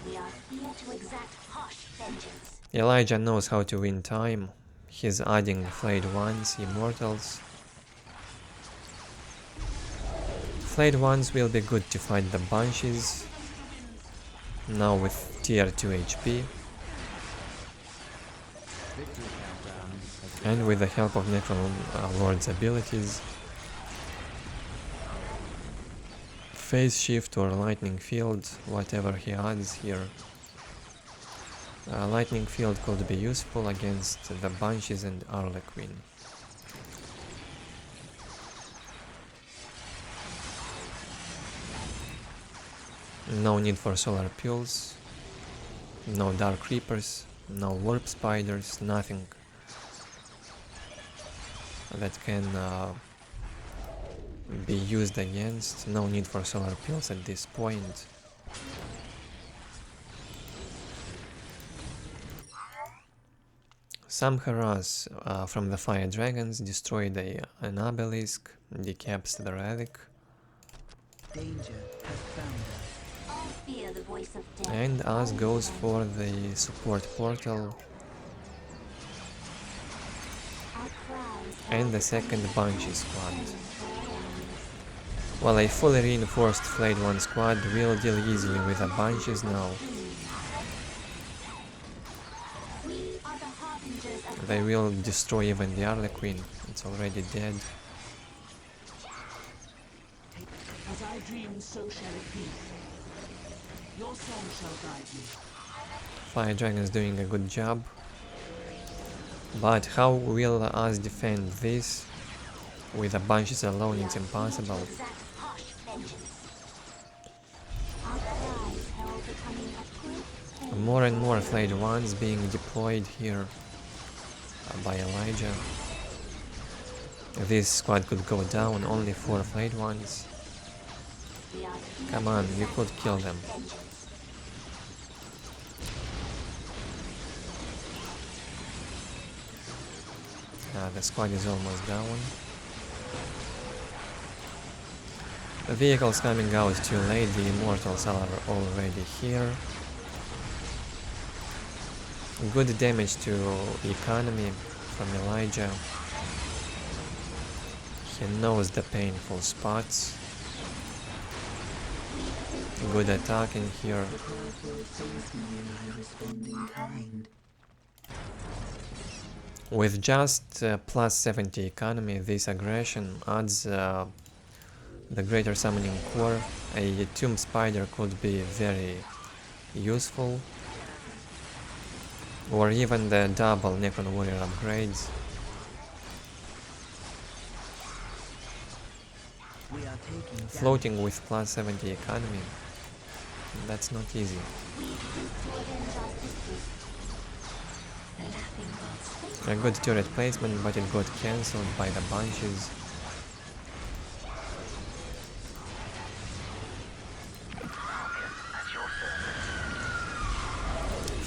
We are here to exact harsh vengeance. Elijah knows how to win time. He's adding flayed ones, immortals. Flayed ones will be good to fight the bunches. Now with tier 2 HP. And with the help of Necron Lord's abilities. Phase shift or lightning field, whatever he adds here. Lightning field could be useful against the bunches and Harlequin. No need for solar pills, no dark creepers, no warp spiders, nothing that can be used against. No need for solar pills at this point. Some harass from the fire dragons destroyed an obelisk, decaps the relic. Danger has found us. I fear the voice of death. And us goes for the support portal Our cries and the second Banshee squad. Well, a fully reinforced Flayed One squad will deal easily with the Banshees now. we are the harbingers of They will destroy even the Harlequin, it's already dead. As I dream, so shall it be. Your song shall guide me. Fire Dragon is doing a good job. But how will us defend this? With the Banshees alone, it's impossible. exact harsh vengeance. Our cries herald the coming of great pain. More and more Flayed Ones being deployed here by Elijah. This squad could go down, only 4 Flayed Ones. We are here Come on, you could kill them. vengeance. The squad is almost down. The vehicle's coming out too late, the immortals are already here. Good damage to economy from Elijah. He knows the painful spots. Good attack in here. I respond in kind. With just plus 70 economy, this aggression adds the greater summoning core. A tomb spider could be very useful, or even the double Necron warrior upgrades. We are taking Floating with plus 70 economy, that's not easy. A good turret placement, but it got cancelled by the bunches.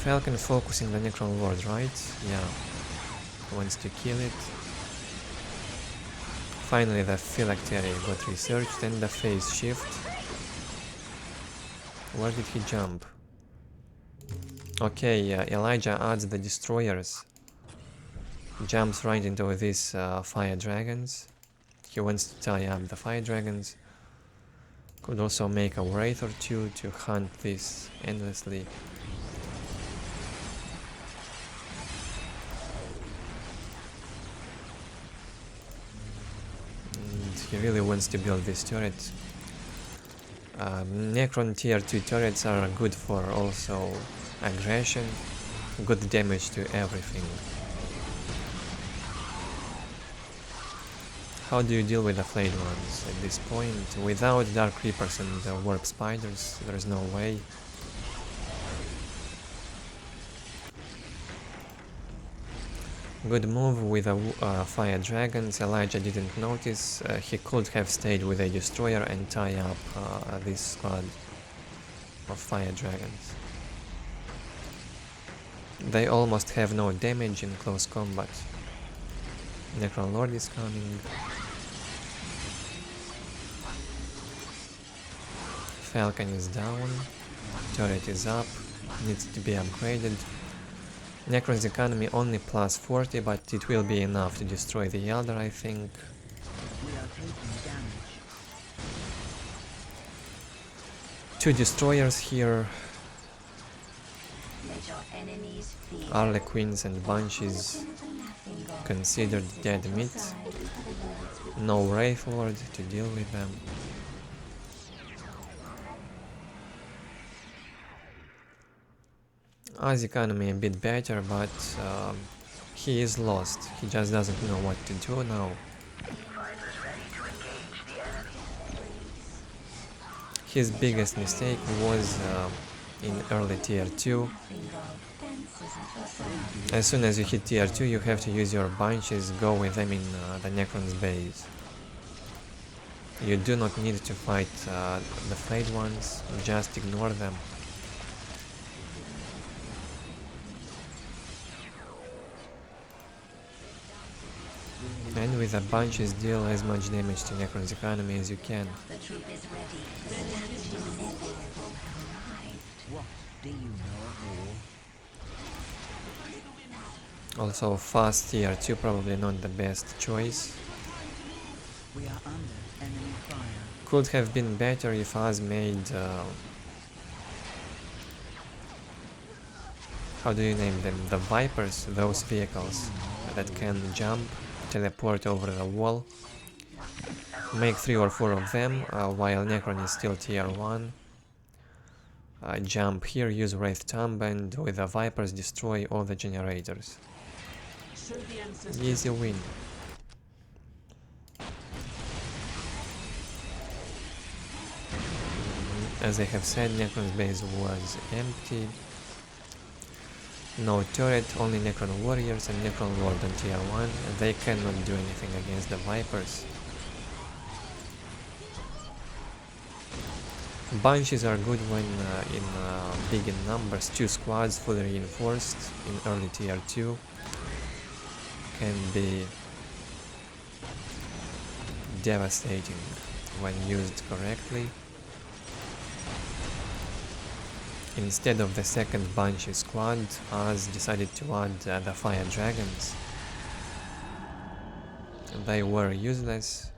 Falcon focusing the Necron Lord, right? Yeah. Wants to kill it. Finally the phylactery got researched and the phase shift. Where did he jump? Okay, Elijah adds the destroyers. Jumps right into these fire dragons. He wants to tie up the fire dragons. Could also make a wraith or two to hunt this endlessly. And He really wants to build this turret. Necron tier 2 turrets are good for also aggression, good damage to everything. How do you deal with the flayed ones at this point? Without Dark Reapers and Warp Spiders, there's no way. Good move with the Fire Dragons. Elijah didn't notice. He could have stayed with a Destroyer and tie up this squad of Fire Dragons. They almost have no damage in close combat. Necron Lord is coming. Falcon is down. Turret is up. Needs to be upgraded. Necron's economy only plus 40, but it will be enough to destroy the Eldar, I think. We are taking damage. 2 destroyers here. Let your enemies fear. Harlequins and Banshees considered dead meat. No Wraith Lord to deal with them. Az economy a bit better, but he is lost. He just doesn't know what to do now. His biggest mistake was in early tier 2. As soon as you hit tier 2, you have to use your bunches, go with them in the Necron's base. You do not need to fight the flayed ones, just ignore them. And with the bunches, deal as much damage to Necron's economy as you can. The troop is ready. The strategy never will arrive. What do you know of war? Also, fast tier 2 probably not the best choice. We are under enemy fire. Could have been better if Az made... how do you name them? The Vipers, those vehicles that can jump, teleport over the wall. Make 3 or 4 of them while Necron is still tier 1. Jump here, use Wraith Tomb, and with the Vipers destroy all the generators. Easy win. As I have said, Necron's base was empty. No turret, only Necron Warriors and Necron Lord on tier 1, and they cannot do anything against the Vipers. Banshees are good when big in numbers. 2 squads fully reinforced in early tier 2 can be devastating when used correctly. Instead of the second Banshee squad, Az decided to add the Fire Dragons. They were useless,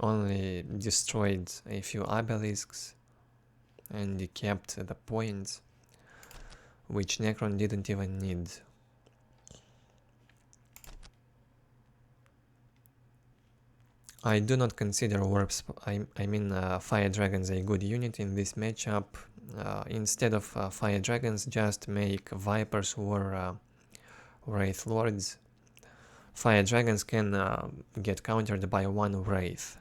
only destroyed a few obelisks and kept the points, which Necron didn't even need. I do not consider Fire Dragons a good unit in this matchup. Instead of Fire Dragons, just make Vipers or Wraith Lords. Fire Dragons can get countered by 1 Wraith.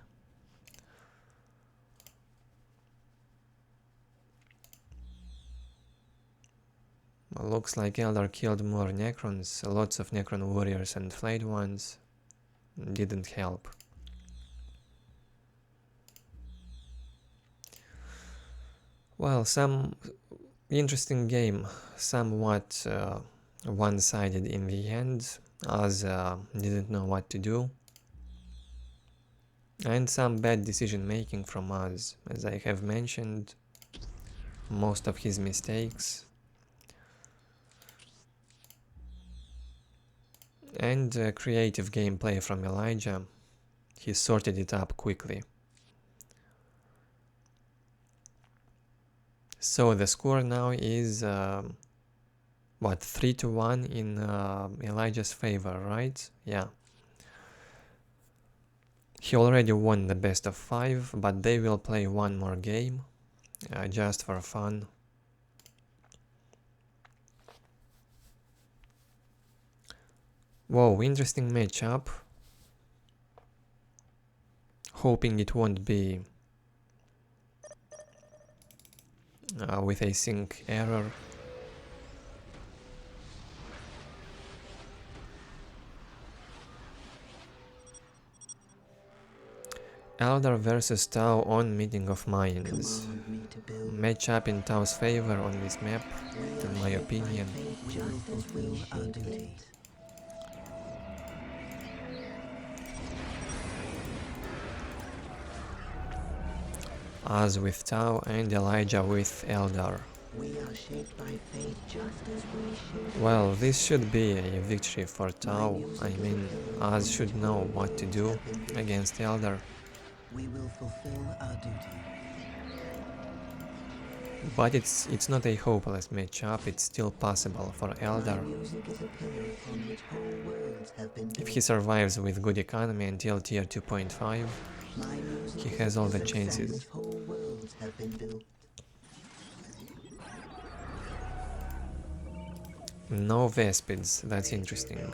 Looks like Eldar killed more Necrons. Lots of Necron Warriors and Flayed ones. Didn't help. Well, some interesting game, somewhat one-sided in the end, as didn't know what to do, and some bad decision making from us, as I have mentioned, most of his mistakes, and creative gameplay from Elijah. He sorted it up quickly. So the score now is, what, 3-1 in Elijah's favor, right? Yeah. He already won the best of 5, but they will play one more game, just for fun. Whoa, interesting matchup. Hoping it won't be with a sync error. Eldar versus Tau on Meeting of Minds. Matchup in Tau's favor on this map, in my opinion. Az with Tau and Elijah with Eldar. Well, this should be a victory for Tau. I mean, Az should know what to do against Eldar. We will fulfill our duty. But it's not a hopeless matchup, it's still possible for Eldar. If he survives with good economy until tier 2.5, he has all the chances. No Vespids, that's interesting.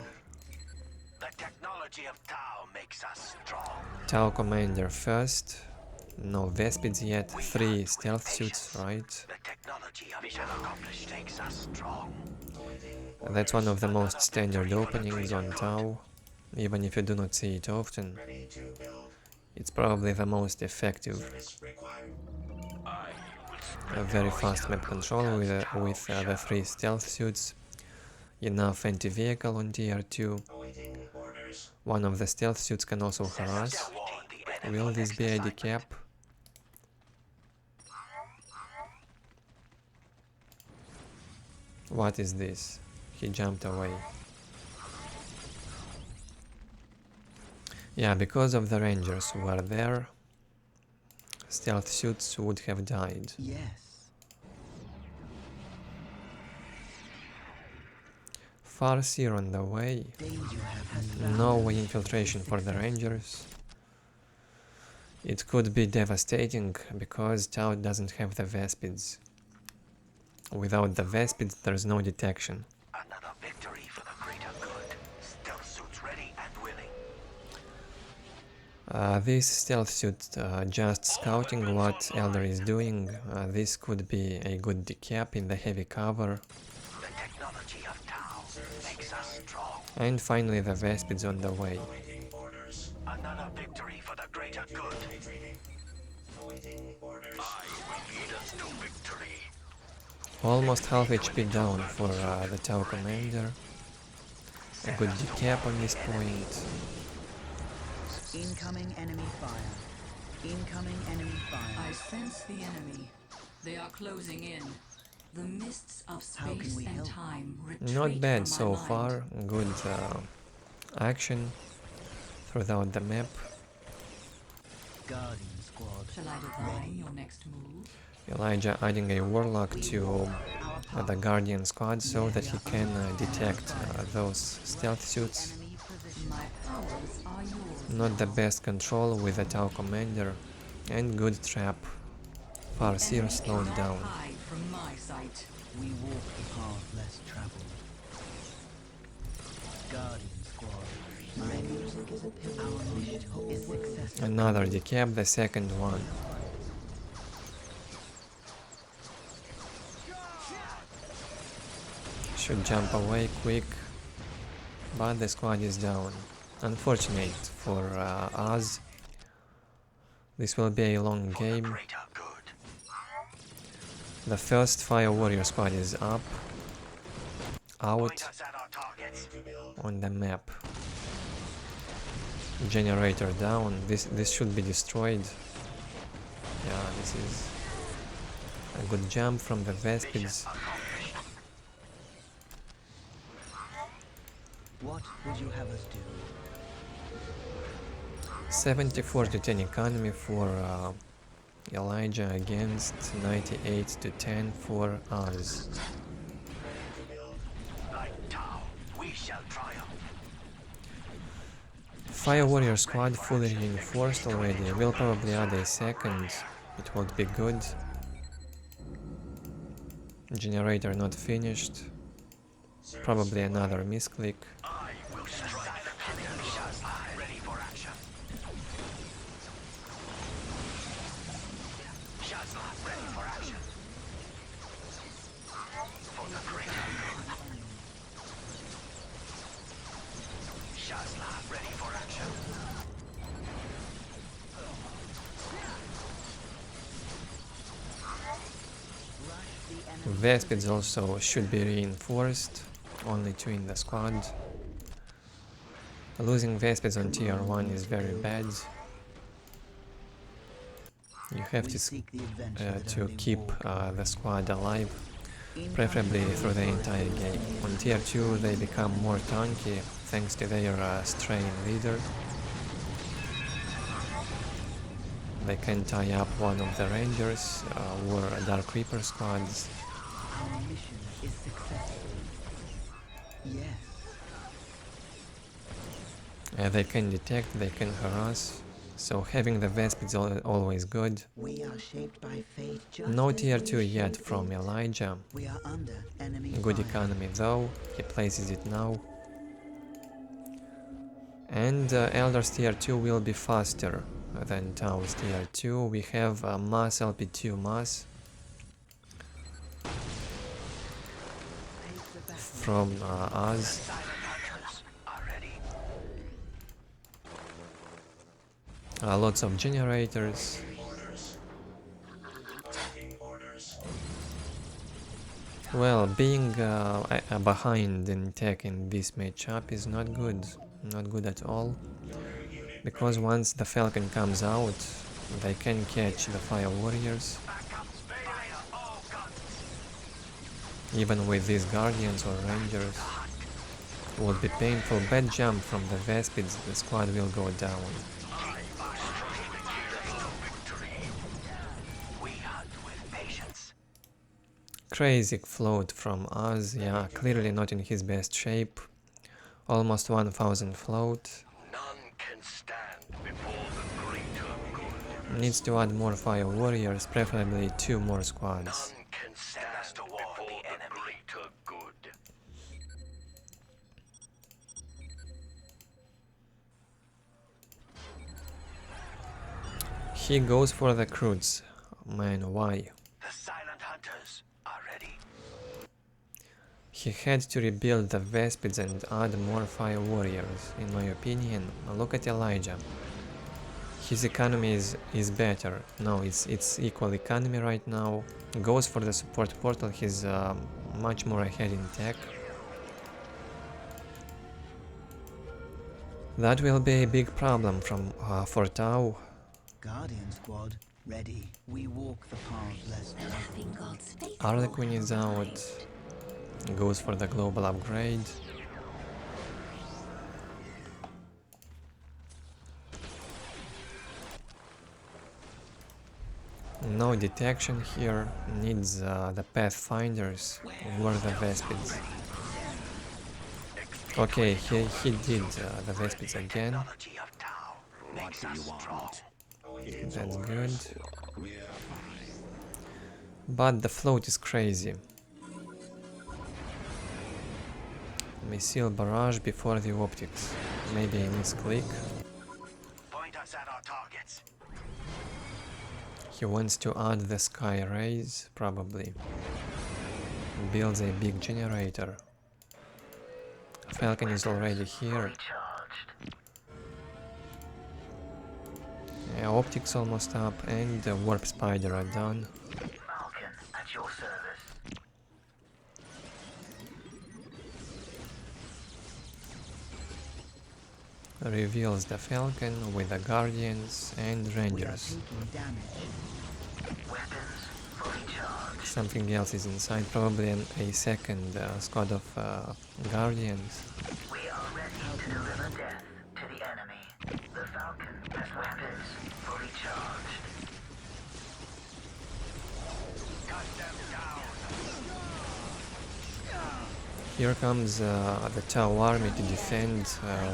The technology of Tau makes us strong. Tau commander first, no Vespids yet, 3 stealth suits, right? The technology we shall accomplish makes us strong. That's one of the most standard openings on Tau, even if you do not see it often. It's probably the most effective. A very fast map control with the 3 stealth suits, enough anti-vehicle on tier 2. One of the stealth suits can also harass. Will this be a decap? What is this? He jumped away. Yeah, because of the rangers who were there, stealth suits would have died. Yes. Farseer on the way. No infiltration for the rangers. It could be devastating because Tau doesn't have the Vespids. Without the Vespids, there's no detection. Another victory for the greater good. Stealth suits ready and willing. This stealth suit just scouting what Eldar is doing. This could be a good decap in the heavy cover. The technology of Tau makes us strong. And finally the Vespids on the way. Another victory for the greater good. I will lead us to victory. Almost half HP down for the Tau commander. A good decap on this point. Incoming enemy fire. Incoming enemy fire. I sense the enemy. They are closing in. The mists of space and time retreat. Not bad from my so mind. far. Good action throughout the map. Guardian squad. Shall I divine your next move? Elijah adding a warlock to the Guardian squad so that he can detect those stealth suits. My powers are yours. Not the best control with the Tau commander, and good trap. Farseer slowed down. Hide from my sight. We walk the path less traveled. Guardian squad. My music is a pillar. Our mission is successful. Another decap, the second one. Should jump away quick, but the squad is down. Unfortunate for us. This will be a long game. The first Fire Warrior squad is up, out on the map. Generator down. This should be destroyed. Yeah, this is a good jump from the Vespids. What would you have us do? 74 to 10 economy for Elijah against 98 to 10 for us. Fire Warrior squad fully reinforced already. We'll probably add a second. It would be good. Generator not finished. Probably another misclick. Vespids also should be reinforced, only 2 in the squad. Losing Vespids on tier 1 is very bad. You have to keep the squad alive, preferably through the entire game. On tier 2 they become more tanky thanks to their strain leader. They can tie up one of the Rangers or Dark Reaper squads. Our mission is successful. Yes. They can detect, they can harass, so having the Vespids is always good. We are shaped by fate just No as tier we 2 yet shape from it. Elijah. We are under enemy Good fire. economy though, he places it now. And Eldar's tier 2 will be faster than Tau's tier 2. We have mass LP2 mass from us. Lots of generators. Well, being behind in tech in this matchup is not good. Not good at all. Because once the Falcon comes out, they can catch the Fire Warriors. Even with these Guardians or Rangers. It would be painful. Bad jump from the Vespids, the squad will go down. Crazy float from us, yeah, clearly not in his best shape. Almost 1000 float. Needs to add more Fire Warriors, preferably 2 more squads. He goes for the Croods. Man, why? He had to rebuild the Vespids and add more Fire Warriors, in my opinion. Look at Elijah. His economy is better. No, it's equal economy right now. Goes for the support portal, he's much more ahead in tech. That will be a big problem for Tau. Guardian squad, ready. We walk the path less traveled. Harlequin is out. Goes for the global upgrade. No detection here. Needs the Pathfinders. Where the Vespids? Okay, he did the Vespids again. That's good. But the float is crazy. Missile barrage before the optics. Maybe a misclick. He wants to add the sky rays, probably. Builds a big generator. Falcon is already here. Yeah, optics almost up, and the warp spider are done. Falcon at your service. Reveals the Falcon with the Guardians and Rangers. Something else is inside, probably a second squad of Guardians. We are ready to deliver death to the enemy. The Falcon has weapons fully charged. Cut them down. Here comes the Tau army to defend.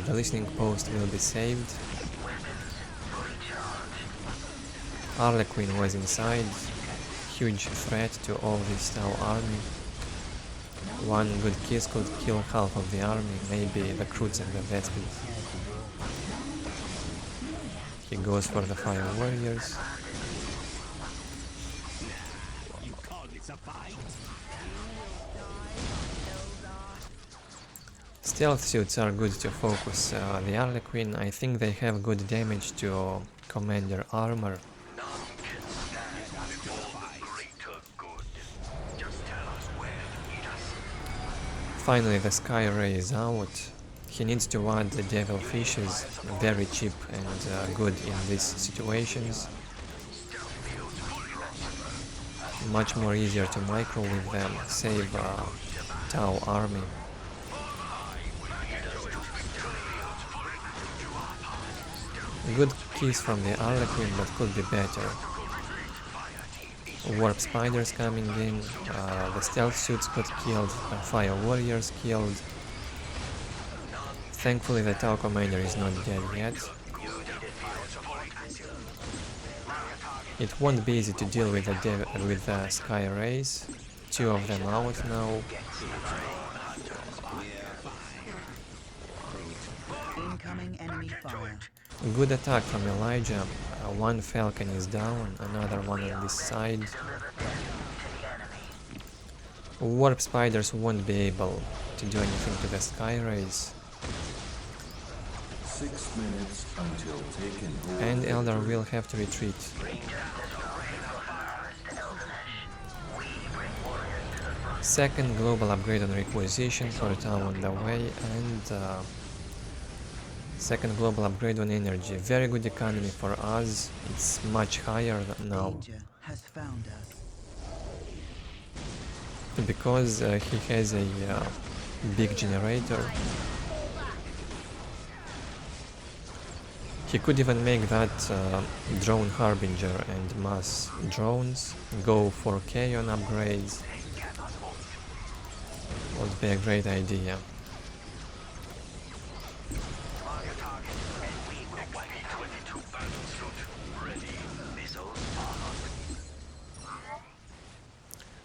The listening post will be saved. Harlequin was inside. Huge threat to all this Tau army. One good kiss could kill half of the army, maybe the Croods and the Vespids. He goes for the Fire Warriors. Stealth suits are good to focus the Harlequin. I think they have good damage to Commander armor. Finally the Sky Ray is out. He needs to add the Devil Fishes, very cheap and good in these situations. Much more easier to micro with them, save Tau army. Good kiss from the Harlequin, but could be better. Warp Spiders coming in, the Stealth suits got killed, Fire Warriors killed. Thankfully the Tau commander is not dead yet. It won't be easy to deal with the Sky Rays. Two of them out now. Incoming enemy fire. Good attack from Elijah. One Falcon is down, another one on this side. Warp Spiders won't be able to do anything to the Sky Rays. 6 minutes until taken hold. And Eldar will have to retreat. Second global upgrade on requisition for Tau on the way, and second global upgrade on energy. Very good economy for us. It's much higher now. Danger has found us. Because he has a big generator. He could even make that drone harbinger and mass drones, go 4K on upgrades. Would be a great idea.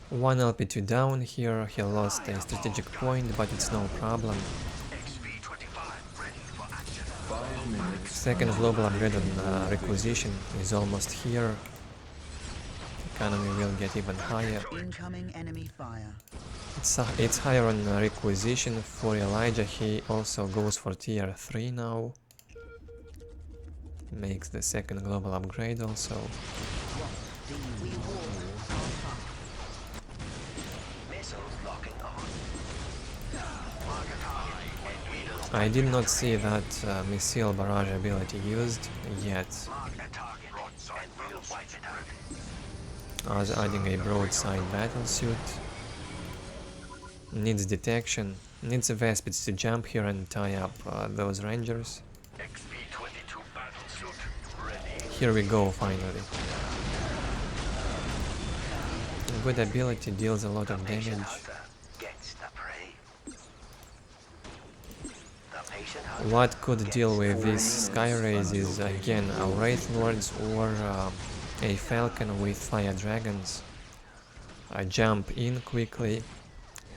One LP2 down here, he lost a strategic point, but it's no problem. Second global upgrade on requisition is almost here. Economy will get even higher. Incoming enemy fire. It's higher on requisition for Elijah. He also goes for tier 3 now. Makes the second global upgrade also. I did not see that missile barrage ability used yet. I was adding a broadside battlesuit. Needs detection. Needs the Vespids to jump here and tie up those rangers. Here we go finally. Good ability, deals a lot of damage. What could deal with these Sky Rays is again a Wraith Lords or a Falcon with Fire Dragons. Jump in quickly,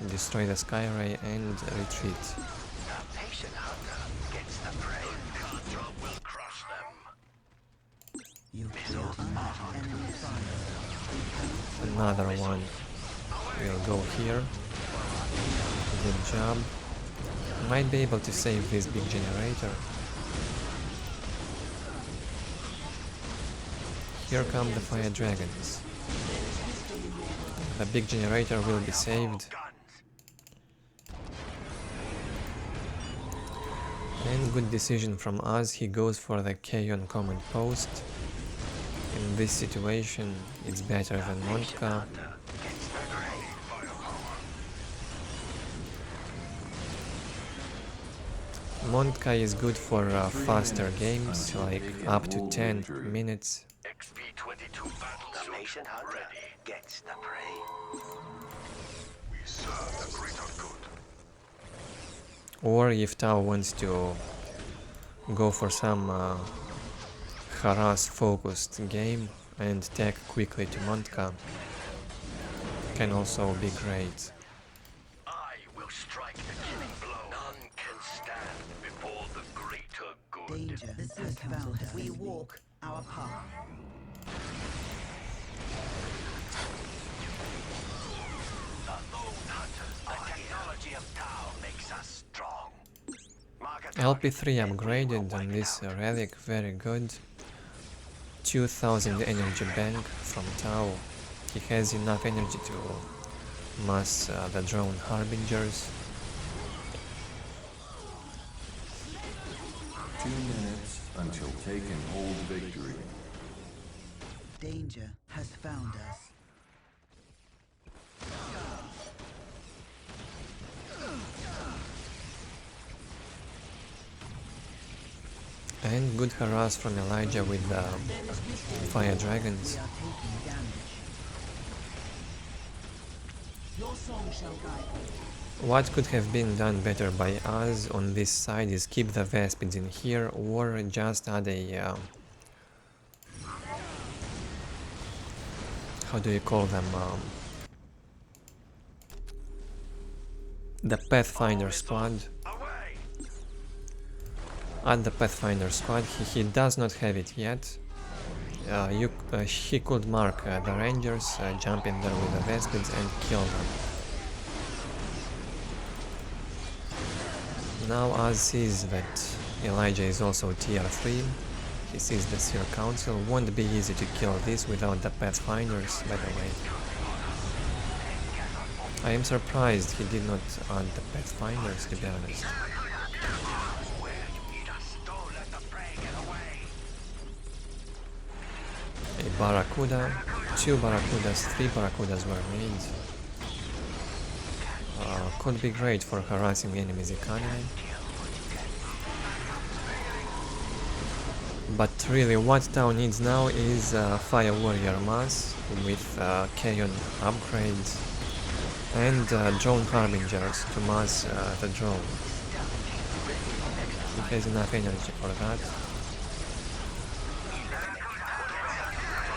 destroy the Sky Ray and retreat. Another one will go here. Good job. Might be able to save this big generator. Here come the Fire Dragons. The big generator will be saved. And good decision from us, he goes for the K-On command post. In this situation, it's better than Morga. Morga is good for faster games, like up to 10 minutes. Or if Tau wants to go for some harass focused game and tag quickly to Montka, can also be great. I will strike the killing blow. None can stand before the greater good. Danger. The Sith found us. We walk our path. The Lone Hunters. The technology of Tau makes us strong. LP3 upgraded on this relic, very good. 2000 energy bank from Tau. He has enough energy to mass the drone harbingers. 2 minutes until take and hold victory. Danger has found us. And good harass from Elijah with the fire dragons. We are taking damage. Your song shall guide me. What could have been done better by us on this side is keep the Vespids in here, or just add a how do you call them, the Pathfinder squad. Add the Pathfinder squad. He does not have it yet. He could mark the Rangers, jump in there with the Vespids and kill them. Now Az sees that Elijah is also tier 3. He sees the Seer Council. Won't be easy to kill this without the Pathfinders, by the way. I am surprised he did not add the Pathfinders, to be honest. A Barracuda, 2 Barracudas, 3 Barracudas were made. Could be great for harassing enemies' economy. But really what Tau needs now is Fire Warrior mass with Chaos upgrades and drone harbingers to mass the drone. He has enough energy for that.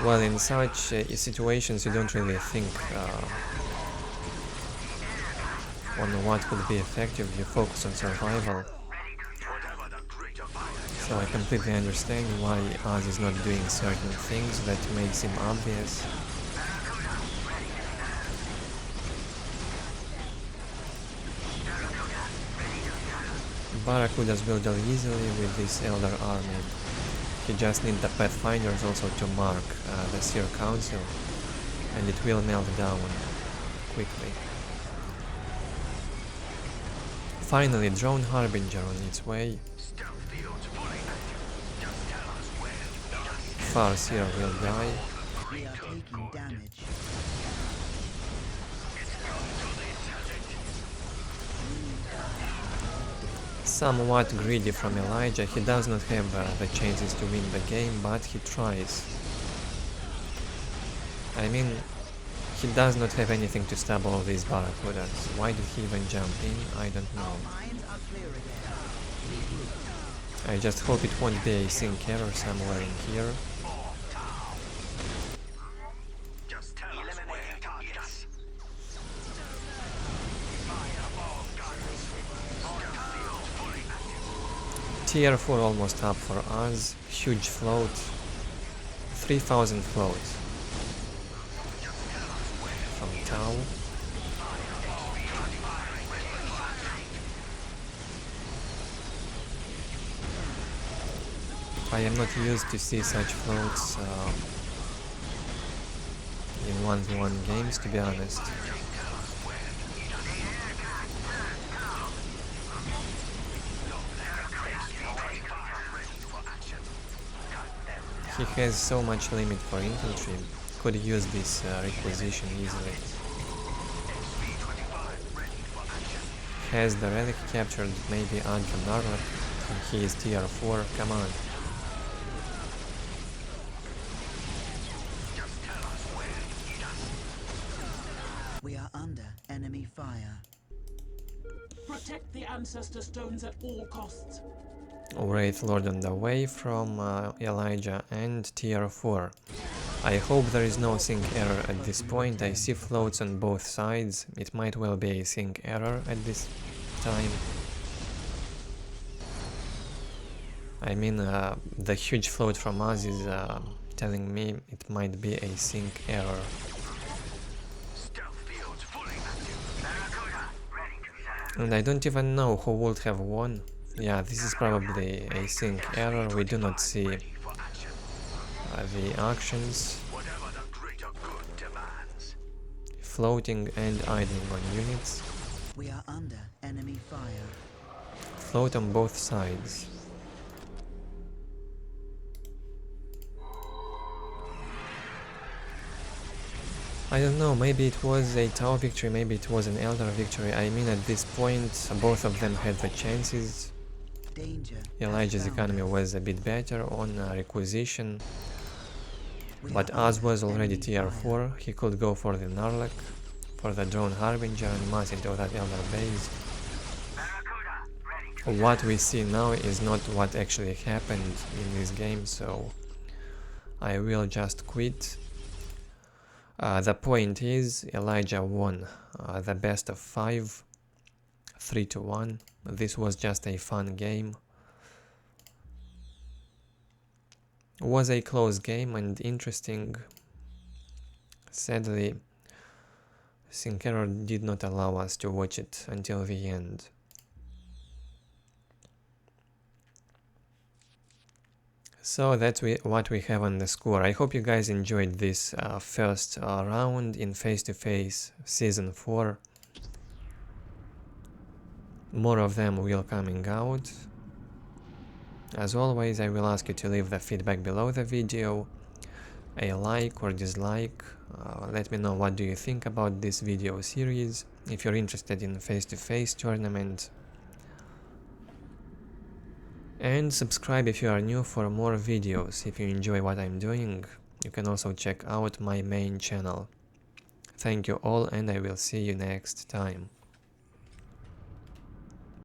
Well, in such situations you don't really think on what could be effective, you focus on survival. So I completely understand why Az is not doing certain things that makes him obvious. Barracudas will deal easily with this Eldar army. He just needs the Pathfinders also to mark the Seer Council, and it will melt down quickly. Finally, Drone Harbinger on its way. Farseer will die. We are taking damage. Somewhat greedy from Elijah, he does not have the chances to win the game, but he tries. I mean, he does not have anything to stop all these Barracudas. Why did he even jump in? I don't know. I just hope it won't be a sync error somewhere in here. Tier 4 almost up for us, huge float, 3000 float from Tau. I am not used to see such floats in 1v1 games, to be honest. He has so much limit for infantry, could use this requisition easily. Has the relic captured, maybe add the Narwhal, and he is tier 4, come on. We are under enemy fire. Protect the ancestor stones at all costs. Wraith Lord on the way from Elijah and tier 4. I hope there is no sync error at this point. I see floats on both sides. It might well be a sync error at this time. I mean, the huge float from us is telling me it might be a sync error. And I don't even know who would have won. Yeah, this is probably a sync error. We do not see the actions. Floating and idling on units. We are under enemy fire. Float on both sides. I don't know, maybe it was a Tau victory, maybe it was an Eldar victory. I mean, at this point, both of them had the chances. Elijah's economy was a bit better on requisition, but Az was already tier 4. He could go for the Narlek, for the drone Harbinger and mass into that Eldar base. What we see now is not what actually happened in this game, so I will just quit. The point is, Elijah won the best of 5, 3-1. This was just a fun game. Was a close game and interesting. Sadly, sync error did not allow us to watch it until the end. So that's what we have on the score. I hope you guys enjoyed this first round in face-to-face Season 4. More of them will coming out. As always, I will ask you to leave the feedback below the video, a like or dislike. Let me know what do you think about this video series, if you're interested in face-to-face tournament. And subscribe if you are new for more videos. If you enjoy what I'm doing, you can also check out my main channel. Thank you all, and I will see you next time.